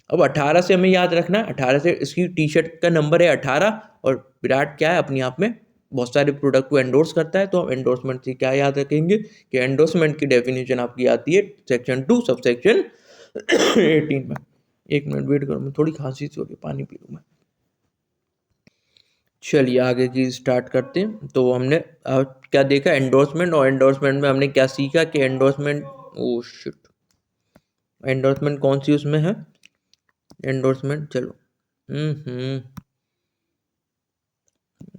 अब 18 से हमें याद रखना है, 18 से इसकी टी शर्ट का नंबर है 18, और विराट क्या है अपने आप में बहुत सारे प्रोडक्ट को एंडोर्स करता है। तो हम एंडोर्समेंट से क्या याद रखेंगे कि एंडोर्समेंट की डेफिनेशन आपकी आती है सेक्शन 2 सब सेक्शन 18 में। एक मिनट वेट करो, मैं थोड़ी खांसी से हो रही है, पानी पी लूँ मैं। चलिए आगे की स्टार्ट करते हैं। तो हमने क्या देखा, एंडोर्समेंट, और एंडोर्समेंट में हमने क्या सीखा कि एंडोर्समेंट, ओ शिट, एंडोर्समेंट कौन सी उसमें है, एंडोर्समेंट चलो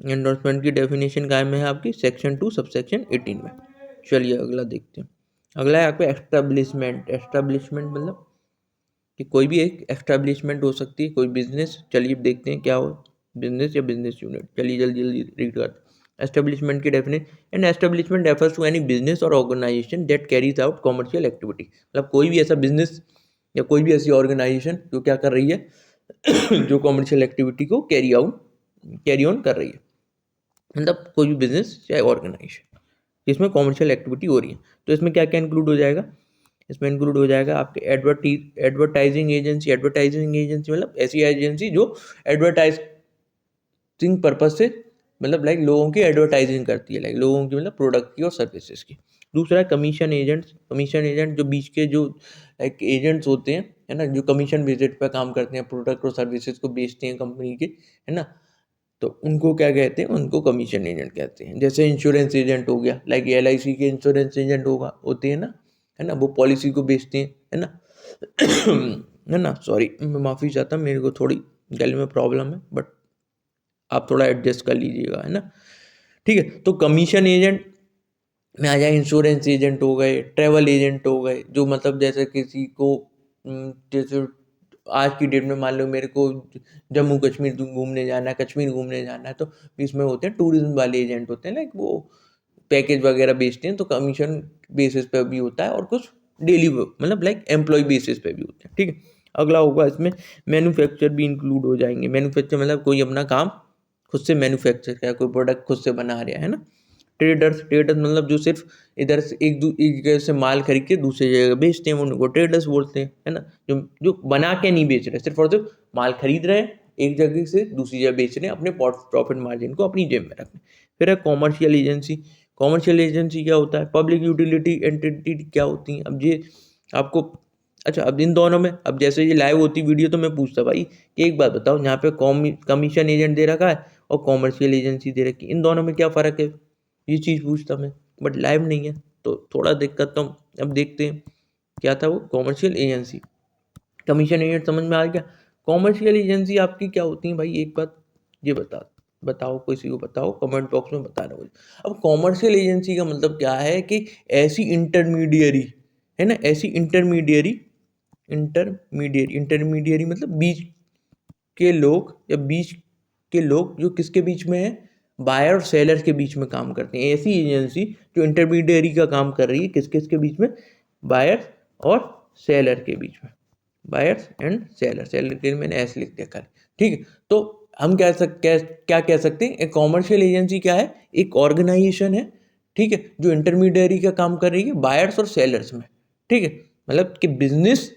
एंडोर्समेंट की डेफिनेशन काय में है आपकी सेक्शन 2 सब सेक्शन 18 में। चलिए अगला देखते हैं। अगला है आपका एस्टेब्लिशमेंट। एस्टेब्लिशमेंट मतलब कि कोई भी एक एस्टेब्लिशमेंट हो सकती है, कोई बिजनेस। चलिए देखते हैं क्या हो, बिजनेस या बिजनेस यूनिट। चलिए जल्दी जल्दी रीड करते हैं एस्टेब्लिशमेंट की definition. An establishment refers to any business और organisation that carries out commercial activity. मतलब कोई भी ऐसा बिजनेस या कोई भी ऐसी ऑर्गेनाइजेशन जो क्या कर रही है जो कॉमर्शियल एक्टिविटी को कैरी ऑन कर रही है, मतलब कोई भी बिजनेस चाहे ऑर्गेनाइजेशन जिसमें कॉमर्शियल एक्टिविटी हो रही है। तो इसमें क्या क्या इंक्लूड हो जाएगा, इसमें इंक्लूड हो जाएगा आपके एडवर्टाइजिंग एजेंसी मतलब ऐसी एजेंसी जो एडवर्टाइजिंग पर्पज से मतलब लाइक लोगों की एडवर्टाइजिंग करती है, लाइक लोगों की मतलब प्रोडक्ट की और सर्विसेज की। दूसरा है कमीशन एजेंट जो बीच के जो लाइक एजेंट्स होते हैं, है ना, जो कमीशन बेसिस पे काम करते हैं, प्रोडक्ट और सर्विसेज को बेचते हैं कंपनी के, है ना, तो उनको क्या कहते हैं, उनको कमीशन एजेंट कहते हैं। जैसे इंश्योरेंस एजेंट हो गया, लाइक LIC के इंश्योरेंस एजेंट होते हैं ना, है ना, वो पॉलिसी को बेचते हैं, है ना है ना, सॉरी मैं माफ़ी चाहता हूँ, मेरे को थोड़ी गले में प्रॉब्लम है, बट आप थोड़ा एडजस्ट कर लीजिएगा, है ना, ठीक है। तो कमीशन एजेंट में आ जाए इंश्योरेंस एजेंट हो गए, ट्रैवल एजेंट हो गए, जो मतलब जैसे किसी को जैसे आज की डेट में मान लो मेरे को जम्मू कश्मीर घूमने जाना है, कश्मीर घूमने जाना है, तो इसमें होते हैं टूरिज्म वाले एजेंट होते हैं, लाइक वो पैकेज वगैरह बेचते हैं, तो कमीशन बेसिस पे भी होता है, और कुछ डेली मतलब लाइक एम्प्लॉय बेसिस पे भी होते हैं, ठीक है। अगला होगा इसमें मैन्युफैक्चर भी इंक्लूड हो जाएंगे। मैन्युफैक्चर मतलब कोई अपना काम खुद से मैन्युफैक्चर किया, कोई प्रोडक्ट खुद से बना रहा है ना। ट्रेडर्स मतलब जो सिर्फ इधर से एक जगह से माल खरीद के दूसरी जगह बेचते हैं, उनको ट्रेडर्स बोलते हैं, है ना, जो जो बना के नहीं बेच रहे, सिर्फ और सिर्फ माल खरीद रहे हैं, एक जगह से दूसरी जगह बेच रहे हैं, अपने प्रॉफिट मार्जिन को अपनी जेब में रखने। फिर है कॉमर्शियल एजेंसी क्या होता है, पब्लिक यूटिलिटी एंटिटी क्या होती है। अब ये आपको अच्छा, अब इन दोनों में, अब जैसे ये लाइव होती वीडियो तो मैं पूछता भाई कि एक बात बताओ, यहाँ पे कमीशन एजेंट दे रखा है और कॉमर्शियल एजेंसी दे रखी है, इन दोनों में क्या फ़र्क है, ये चीज़ पूछता मैं, बट लाइव नहीं है तो थोड़ा दिक्कत। तो अब देखते हैं क्या था वो कॉमर्शियल एजेंसी। कमीशन एजेंट समझ में आ गया। कॉमर्शियल एजेंसी आपकी क्या होती है भाई, एक बात ये बताओ किसी को बताओ, कमेंट बॉक्स में बताना मुझे। अब कॉमर्शियल एजेंसी का मतलब क्या है कि ऐसी इंटरमीडियरी, है ना, ऐसी इंटरमीडियरी मतलब बीच के लोग जो किसके बीच में है, बायर और सेलर के बीच में काम करते हैं। ऐसी एजेंसी जो इंटरमीडियरी का काम कर रही है किस किस के बीच में, बायर और सेलर के बीच में, बायर्स एंड सेलर के लिए मैंने ऐसे लिख दिया कल, ठीक है। तो हम क्या कह सकते हैं, एक कॉमर्शियल एजेंसी क्या है, एक ऑर्गेनाइजेशन है, ठीक है, जो इंटरमीडियरी का काम कर रही है बायर्स और सेलर्स में, ठीक है, मतलब कि बिजनेस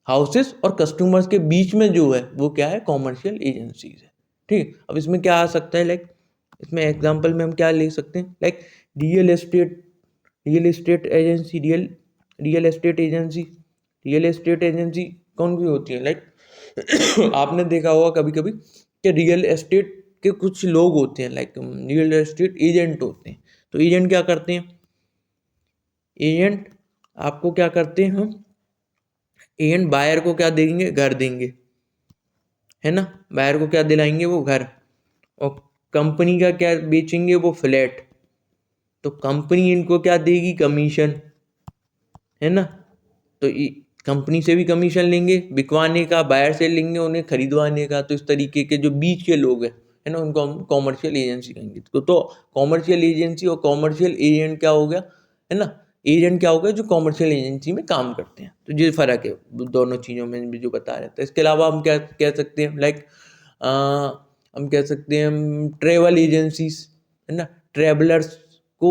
हाउसेस और कस्टमर्स के बीच में जो है वो क्या है, कॉमर्शियल एजेंसीज है, ठीक है। अब इसमें क्या आ सकता है, लाइक इसमें एग्जांपल में हम क्या ले सकते हैं, like real estate agency real estate agency real estate agency कौन सी होती है, लाइक आपने देखा होगा कभी कभी कि रियल एस्टेट के कुछ लोग होते हैं, लाइक रियल एस्टेट एजेंट होते हैं। तो एजेंट क्या करते हैं, एजेंट आपको क्या करते हैं, हम एजेंट बायर को क्या देंगे, घर देंगे, है ना, बायर को क्या दिलाएंगे, वो घर, और कंपनी का क्या बेचेंगे, वो फ्लैट, तो कंपनी इनको क्या देगी, कमीशन, है ना, तो कंपनी से भी कमीशन लेंगे बिकवाने का, बायर से लेंगे उन्हें खरीदवाने का। तो इस तरीके के जो बीच के लोग हैं, है ना, उनको हम कॉमर्शियल एजेंसी कहेंगे। तो कॉमर्शियल एजेंसी और कॉमर्शियल एजेंट क्या हो गया, है ना, एजेंट क्या हो गया जो कॉमर्शियल एजेंसी में काम करते हैं। तो ये फ़र्क है दोनों चीज़ों में भी जो बता रहे थे। इसके अलावा हम क्या कह सकते हैं, लाइक हम कह सकते हैं ट्रेवल एजेंसीज, है ना, ट्रेवलर्स को,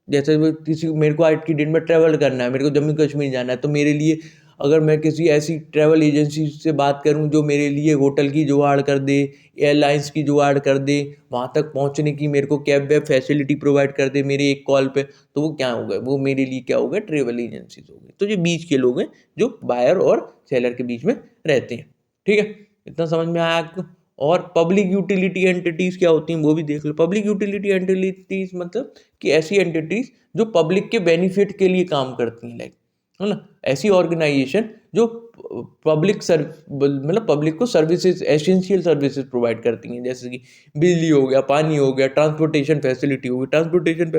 जैसे किसी मेरे को आज की डेट में ट्रैवल करना है, मेरे को जम्मू कश्मीर जाना है, तो मेरे लिए अगर मैं किसी ऐसी ट्रैवल एजेंसी से बात करूं जो मेरे लिए होटल की जुगाड़ कर दे, एयरलाइंस की जुगाड़ कर दे, वहाँ तक पहुँचने की मेरे को कैब वेब फैसिलिटी प्रोवाइड कर दे मेरे एक कॉल पे, तो वो क्या हो गए, वो मेरे लिए क्या हो गए, ट्रैवल एजेंसीज हो गए। तो ये बीच के लोग हैं जो बायर और सेलर के बीच में रहते हैं, ठीक है। इतना समझ में आया आपको। और पब्लिक यूटिलिटी एंटिटीज क्या होती हैं वो भी देख लो। पब्लिक यूटिलिटी एंटिटीज मतलब कि ऐसी एंटिटीज जो पब्लिक के बेनिफिट के लिए काम करती हैं, लाइक, है ना, ऐसी ऑर्गेनाइजेशन जो मतलब पब्लिक को सर्विसेज, एसेंशियल सर्विसेज प्रोवाइड करती हैं, जैसे कि बिजली हो गया, पानी हो गया, ट्रांसपोर्टेशन फैसिलिटी हो गई। ट्रांसपोर्टेशन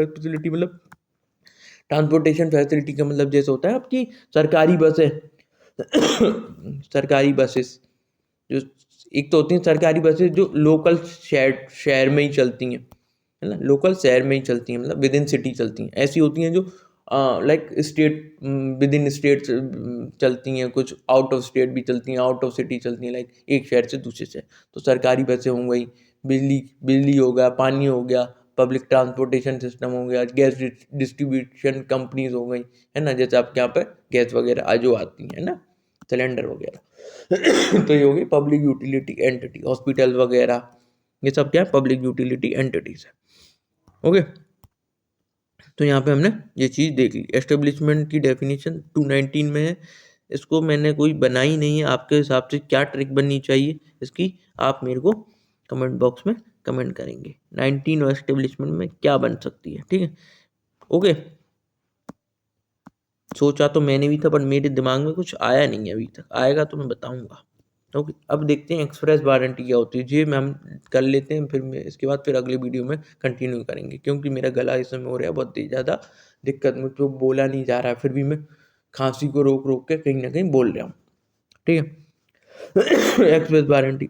फैसिलिटी का मतलब जैसे होता है आपकी सरकारी बसें सरकारी बसेस जो, एक तो होती हैं सरकारी बसेस जो लोकल शहर में ही चलती हैं, है ना, लोकल शहर में ही चलती हैं, मतलब विद इन सिटी चलती हैं। ऐसी होती हैं जो like state with in state चलती हैं, कुछ आउट ऑफ स्टेट भी चलती हैं, आउट ऑफ सिटी चलती हैं, लाइक एक शहर से दूसरे शहर। तो सरकारी बसें हो गई, बिजली हो गया, पानी हो गया, पब्लिक ट्रांसपोर्टेशन सिस्टम हो गया, गैस डिस्ट्रीब्यूशन कंपनीज हो गई, है ना, जैसे आपके यहाँ पे गैस वगैरह जो आती है ना, सिलेंडर वगैरह तो ये हो गई पब्लिक यूटिलिटी एंटिटी। हॉस्पिटल वगैरह ये सब क्या है, पब्लिक यूटिलिटी एंटिटीज है। ओके, तो यहाँ पे हमने ये चीज़ देख ली। एस्टेब्लिशमेंट की डेफिनेशन 219 में है, इसको मैंने कोई बनाई नहीं है। आपके हिसाब से क्या ट्रिक बननी चाहिए इसकी, आप मेरे को कमेंट बॉक्स में कमेंट करेंगे। 19 और एस्टेब्लिशमेंट में क्या बन सकती है, ठीक है। ओके, सोचा तो मैंने भी था पर मेरे दिमाग में कुछ आया नहीं है अभी तक, आएगा तो मैं बताऊंगा। ओके, अब देखते हैं एक्सप्रेस वारंटी क्या होती है। जी मैं हम कर लेते हैं, फिर मैं इसके बाद फिर अगले वीडियो में कंटिन्यू करेंगे, क्योंकि मेरा गला इस समय हो रहा है बहुत ही ज़्यादा दिक्कत, मुझको बोला नहीं जा रहा है, फिर भी मैं खांसी को रोक रोक के कहीं ना कहीं बोल रहा हूँ, ठीक है। Express warranty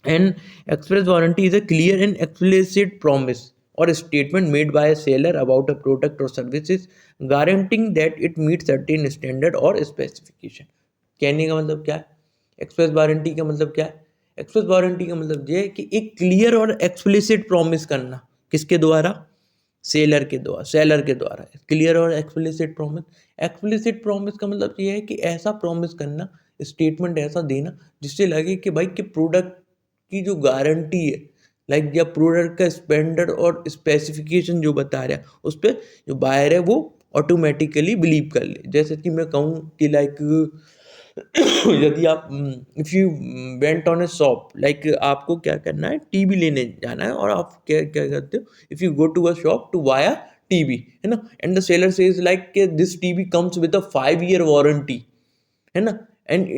and express warranty is a clear and explicit promise or a statement made by a seller about a product or services guaranteeing that it meets certain standard or specification। कहने का मतलब क्या है, express warranty का मतलब क्या है, express warranty का मतलब ये है कि एक क्लियर और एक्सप्लिसिट प्रॉमिस करना, किसके द्वारा, सेलर के द्वारा, सेलर के द्वारा। क्लियर और एक्सप्लिसिट प्रॉमिस, एक्सप्लिसिट प्रॉमिस का मतलब ये है कि ऐसा प्रॉमिस करना, स्टेटमेंट ऐसा देना जिससे लगे कि भाई कि प्रोडक्ट की जो गारंटी है, लाइक या प्रोडक्ट का स्टैंडर्ड और स्पेसिफिकेशन जो बता रहा है उस पर जो बायर है वो ऑटोमेटिकली बिलीव कर ले। जैसे कि मैं कहूँ कि लाइक यदि आप if you went on A shop, like आपको क्या करना है, टीवी लेने जाना है, और आप क्या क्या करते हो, if you go to a shop to buy a TV, है ना, and the seller says like this TV comes with a 5 year warranty, है ना, and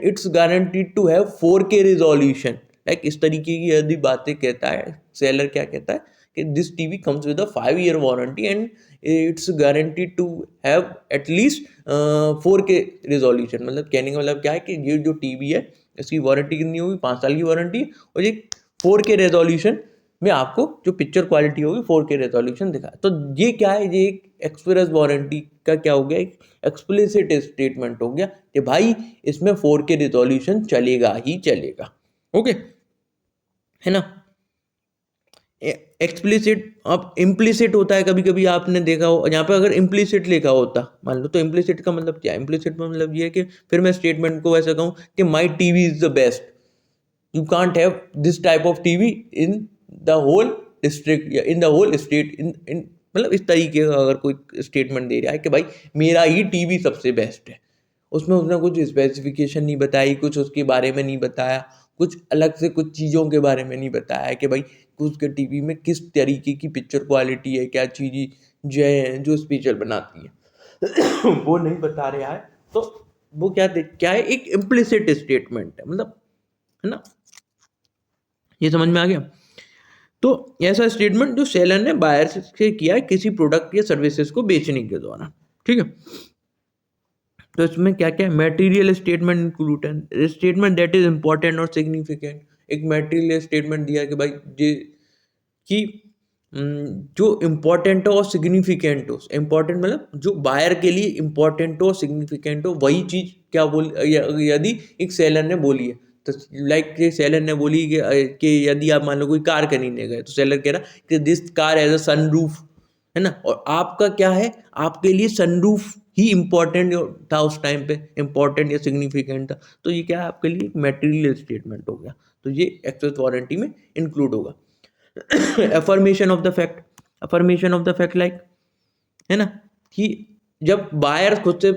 it's guaranteed to have 4K resolution. Like इस तरीके की यदि बातें कहता है सेलर, क्या कहता है कि this TV comes with a 5 year warranty and it's guaranteed to have at least 4K resolution. मतलब कहने का मतलब क्या है कि ये जो टीवी है इसकी वारंटी कितनी होगी, 5 साल की वारंटी, और ये 4K रेजोल्यूशन में आपको जो पिक्चर क्वालिटी होगी 4K रेजोल्यूशन दिखा। तो ये क्या है, ये एक एक्सप्रेस वारंटी का क्या हो गया, एक एक्सप्लिसिट स्टेटमेंट हो गया कि भाई इसमें 4K रिजोल्यूशन चलेगा ही चलेगा। ओके, है ना। एक्सप्लिसिट, अब इम्प्लिसिट होता है, कभी कभी आपने देखा हो यहाँ पे अगर इम्प्लिसिट लिखा होता मान लो, तो इम्प्लिसिट का मतलब क्या है, इम्प्लिसिट का मतलब ये है कि फिर मैं स्टेटमेंट को ऐसा कहूँ कि my TV is the best, you can't have this type of TV in the whole district या in the whole state, in मतलब इस तरीके का अगर कोई स्टेटमेंट दे रहा है कि भाई मेरा ही टीवी सबसे बेस्ट है, उसमें उसने कुछ स्पेसिफिकेशन नहीं बताई, कुछ उसके बारे में नहीं बताया, कुछ अलग से कुछ चीज़ों के बारे में नहीं बताया कि भाई उसके टीवी में किस तरीके की पिक्चर क्वालिटी है, क्या चीज़ जो है जो स्पेशल बनाती है वो नहीं बता रहा है, तो वो क्या है, एक इम्प्लिसिट स्टेटमेंट है, मतलब, है ना, ये समझ में आ गया। तो ऐसा स्टेटमेंट जो सेलर ने बायर से किया है किसी प्रोडक्ट या सर्विसेज को बेचने के दौरान, ठीक है। तो इसमें क्या क्या है, मटेरियल स्टेटमेंट इंक्लूड है, स्टेटमेंट दैट इज इंपॉर्टेंट और सिग्निफिकेंट। एक मटेरियल स्टेटमेंट दिया कि भाई जे कि जो इम्पोर्टेंट हो और सिग्निफिकेंट हो, इम्पोर्टेंट मतलब जो बायर के लिए इम्पोर्टेंट हो, सिग्निफिकेंट हो, वही चीज़ क्या बोल यदि एक सेलर ने बोली है, तो लाइक सेलर ने बोली कि यदि आप मान लो कोई कार खरीदने गए, तो सेलर कह रहा कि this car has a sunroof, है ना, और आपका क्या है, आपके लिए सनरूफ ही इम्पोर्टेंट था उस टाइम पे, इम्पोर्टेंट या सिग्निफिकेंट था, तो ये क्या है आपके लिए मटेरियल स्टेटमेंट हो गया, तो ये एक्सेस वारंटी में इंक्लूड होगा। Affirmation of the fact, affirmation of the fact like, है ना, कि जब बायर खुद से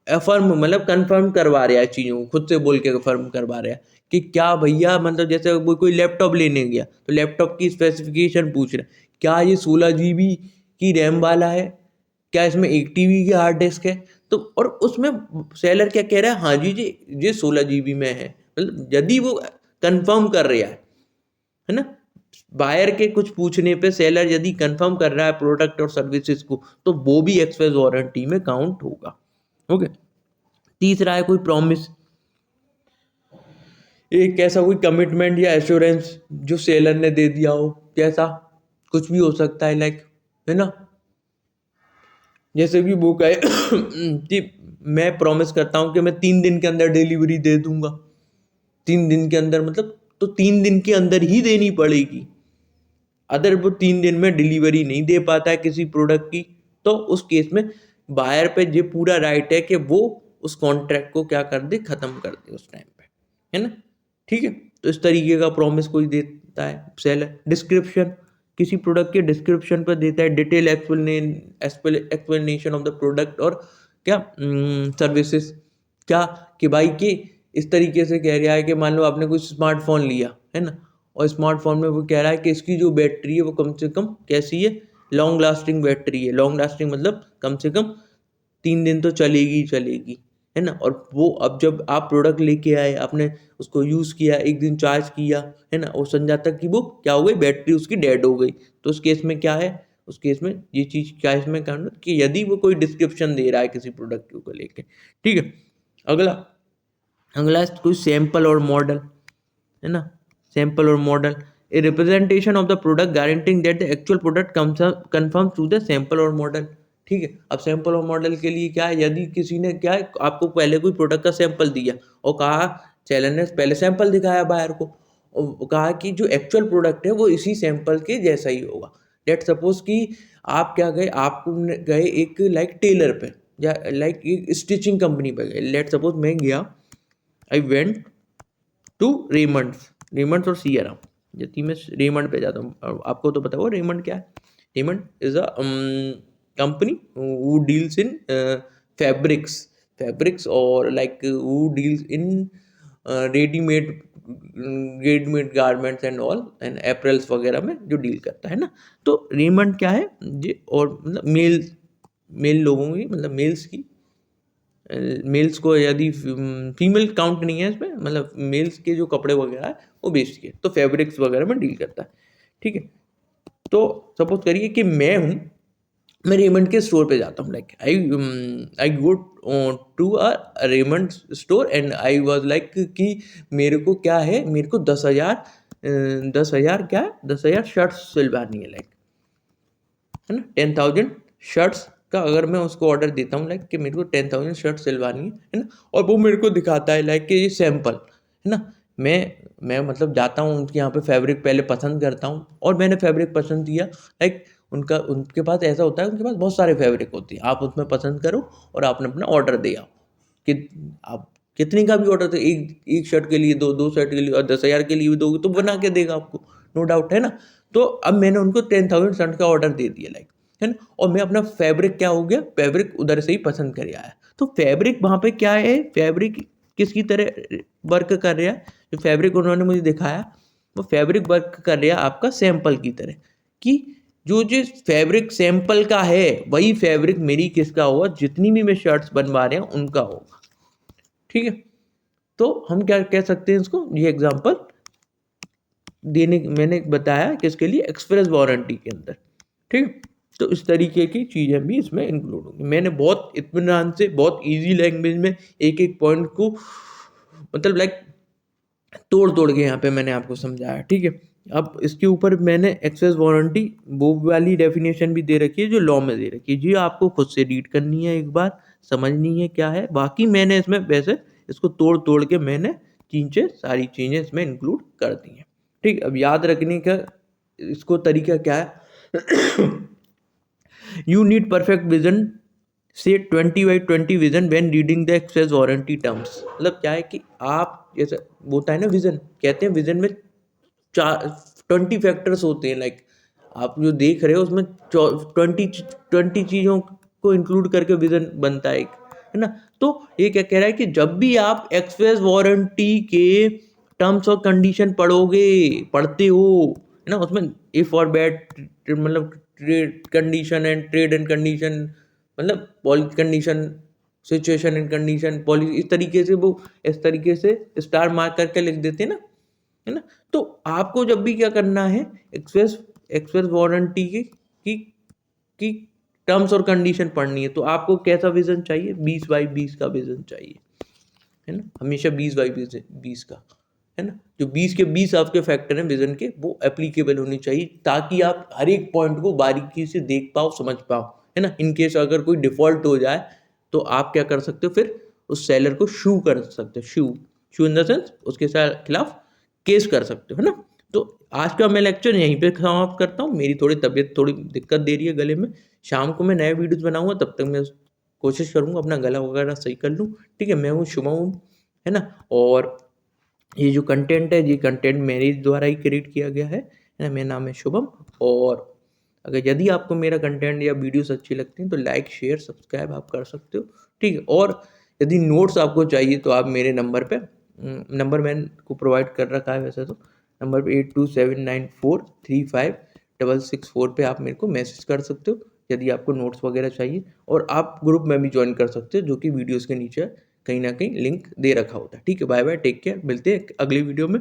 अफर्म मतलब कंफर्म करवा रहा है चीज़ों को, खुद से बोल के कंफर्म करवा रहा है कि क्या भैया, मतलब जैसे कोई लैपटॉप लेने गया तो लैपटॉप की स्पेसिफिकेशन पूछ रहा है, क्या ये 16 GB की रैम वाला है, क्या इसमें 1 TB की हार्ड डिस्क है, तो और उसमें सेलर क्या कह रहा है, हाँ जी जी ये 16 GB में है, मतलब यदि वो कंफर्म कर रहा है ना, बायर के कुछ पूछने पे सेलर यदि कंफर्म कर रहा है प्रोडक्ट और सर्विसेज को, तो वो भी एक्सप्रेस वारंटी में काउंट होगा। ओके, तीसरा है कोई प्रॉमिस, एक कैसा कोई कमिटमेंट या एश्योरेंस जो सेलर ने दे दिया हो, कैसा कुछ भी हो सकता है, लाइक, है ना, जैसे कि वो कहे कि मैं प्रॉमिस करता हूँ कि मैं 3 दिन के अंदर डिलीवरी दे दूंगा, 3 दिन के अंदर, मतलब तो 3 दिन के अंदर ही देनी पड़ेगी। अगर वो 3 दिन में डिलीवरी नहीं दे पाता है किसी प्रोडक्ट की, तो उस केस में बायर पे ये पूरा राइट है कि वो उस कॉन्ट्रैक्ट को क्या कर दे, खत्म कर दे उस टाइम पे, है ना। ठीक है, तो इस तरीके का प्रॉमिस कोई देता है सेलर। डिस्क्रिप्शन, किसी प्रोडक्ट के डिस्क्रिप्शन पर देता है detail explanation of the product और क्या सर्विसेज, क्या कि भाई कि इस तरीके से कह रहा है कि मान लो आपने कोई स्मार्टफोन लिया है ना, और स्मार्टफोन में वो कह रहा है कि इसकी जो बैटरी है वो कम से कम कैसी है, लॉन्ग लास्टिंग बैटरी है। लॉन्ग लास्टिंग मतलब कम से कम 3 दिन तो चलेगी ही चलेगी, है ना। और वो अब जब आप प्रोडक्ट लेके आए, आपने उसको यूज़ किया, एक दिन चार्ज किया, है ना, और समझा तक कि वो क्या हो गई, बैटरी उसकी डेड हो गई। तो उस केस में क्या है, उस केस में ये चीज़ क्या है इसमें करना कि यदि वो कोई डिस्क्रिप्शन दे रहा है किसी प्रोडक्ट को लेके, ठीक है। अगला अगला कोई सैंपल और मॉडल, है ना, सैंपल और model, a representation of the product guaranteeing that the actual product confirm through the sample और मॉडल। ठीक है, अब सैंपल और मॉडल के लिए क्या है, यदि किसी ने क्या है आपको पहले कोई प्रोडक्ट का सैंपल दिया और कहा, सेलर ने पहले सैंपल दिखाया बायर को और कहा कि जो एक्चुअल प्रोडक्ट है वो इसी सैंपल के जैसा ही होगा। लेट सपोज कि आप क्या गए, आप गए एक लाइक टेलर पे या लाइक एक स्टिचिंग कंपनी पे गए। लेट सपोज मैं गया, आई वेंट टू रेमंड्स और सियरा, यदि मैं रेमंड पे जाता हूँ, आपको तो पता हो रेमंड क्या है। Raymond is a company who deals in fabrics और like who deals in readymade readymade garments and all and apparels वगैरह में जो डील करता है ना। तो रेमंड क्या है ये, और मतलब मेल लोगों की, मतलब मेल्स की, मेल्स को यदि फीमेल काउंट नहीं है इसमें, मतलब मेल्स के जो कपड़े वगैरह है वो बेचती है, तो फैब्रिक्स वगैरह में डील करता है। ठीक है, तो सपोज करिए कि मैं हूँ, मैं रेमंड के स्टोर पे जाता हूँ, like I go to a Raymond store and I was like कि मेरे को क्या है, मेरे को 10,000 क्या है, 10,000 शर्ट्स सिलवानी है, लाइक, है ना, 10,000 शर्ट्स का अगर मैं उसको ऑर्डर देता हूँ, लाइक कि मेरे को 10,000 शर्ट सिलवानी है ना, और वो मेरे को दिखाता है लाइक कि ये सैंपल है ना। मैं मतलब जाता हूँ उनके यहाँ पे, फैब्रिक पहले पसंद करता हूँ, और मैंने फैब्रिक पसंद किया, लाइक उनके पास ऐसा होता है, उनके पास बहुत सारे फैब्रिक होती है, आप उसमें पसंद करो और आपने अपना ऑर्डर दे आओ कि आप कितने का भी ऑर्डर दे, एक शर्ट के लिए, दो शर्ट के लिए, और 10,000 के लिए भी दोगे तो बना के देगा आपको, नो डाउट, है ना। तो अब मैंने उनको 10,000 शर्ट का ऑर्डर दे दिया, लाइक, है ना, और मैं अपना फैब्रिक क्या हो गया, फैब्रिक उधर से ही पसंद कर आया। तो फैब्रिक वहाँ पे क्या है, फैब्रिक किसकी तरह वर्क कर रहा है, जो फैब्रिक उन्होंने मुझे दिखाया वो फैब्रिक वर्क कर रहा है आपका सैंपल की तरह, कि जो जिस फैब्रिक सैंपल का है वही फैब्रिक मेरी किसका होगा, जितनी भी मैं शर्ट्स बनवा रहे हैं उनका होगा। ठीक है, तो हम क्या कह सकते हैं इसको, ये एग्जांपल देने मैंने बताया किसके लिए, एक्सप्रेस वारंटी के अंदर। ठीक है, तो इस तरीके की चीज़ें भी इसमें इंक्लूड होंगी। मैंने बहुत इत्मीनान से, बहुत इजी लैंग्वेज में एक एक पॉइंट को मतलब लाइक तोड़ तोड़ के यहाँ पे मैंने आपको समझाया। ठीक है, अब इसके ऊपर मैंने एक्सेस वारंटी वो वाली डेफिनेशन भी दे रखी है जो लॉ में दे रखी है, जी आपको खुद से रीड करनी है, एक बार समझनी है क्या है। बाकी मैंने इसमें वैसे इसको तोड़ तोड़ के मैंने सारी चीज़ें इसमें इंक्लूड कर दी हैं। ठीक, अब याद रखने का इसको तरीका क्या है, यू नीड परफेक्ट विजन से 20/20 vision when reading the excess warranty terms. मतलब क्या है कि आप जैसे होता है ना, विजन कहते हैं, विजन में 20 फैक्टर्स होते हैं, लाइक आप जो देख रहे हो उसमें 20 चीज़ों को इंक्लूड करके विजन बनता है एक, है ना। तो ये क्या कह रहा है कि जब भी आप एक्सप्रेस वारंटी के टर्म्स और कंडीशन पढ़ते हो, है ना, उसमें इफ और बैड, मतलब trade condition and trade and condition, मतलब policy condition, situation and condition, policy, इस तरीके से स्टार मार्क करके लिख देते हैं ना, है ना। तो आपको जब भी क्या करना है, एक्सप्रेस वारंटी की टर्म्स और कंडीशन पढ़नी है, तो आपको कैसा विजन चाहिए, 20/20 का विजन चाहिए, है ना, हमेशा 20/20 का, है ना। जो 20 के 20 आपके फैक्टर हैं विजन के, वो एप्लीकेबल होनी चाहिए, ताकि आप हर एक पॉइंट को बारीकी से देख पाओ, समझ पाओ, है ना। इन केस अगर कोई डिफॉल्ट हो जाए तो आप क्या कर सकते हो, फिर उस सेलर को शू कर सकते हो, शू इन द सेंस उसके खिलाफ केस कर सकते हो, है ना। तो आज का मैं लेक्चर यहीं पे समाप्त करता हूँ। मेरी तबीयत थोड़ी दिक्कत दे रही है गले में। शाम को मैं नए वीडियोस बनाऊंगा, तब तक मैं कोशिश करूंगा अपना गला वगैरह सही कर लूँ। ठीक है, मैं हूँ शुभम, है ना। और ये जो कंटेंट है, ये कंटेंट मेरे द्वारा ही क्रिएट किया गया है ना। मेरा नाम है शुभम। और अगर यदि आपको मेरा कंटेंट या वीडियोस अच्छी लगती हैं तो लाइक शेयर सब्सक्राइब आप कर सकते हो। ठीक है, और यदि नोट्स आपको चाहिए तो आप मेरे नंबर मैंने को प्रोवाइड कर रखा है वैसे तो, नंबर पे 8279435664 पे आप मेरे को मैसेज कर सकते हो यदि आपको नोट्स वगैरह चाहिए। और आप ग्रुप में भी ज्वाइन कर सकते हो, जो कि वीडियोस के नीचे कहीं ना कहीं लिंक दे रखा होता है। ठीक है, बाय बाय, टेक केयर, मिलते हैं अगली वीडियो में।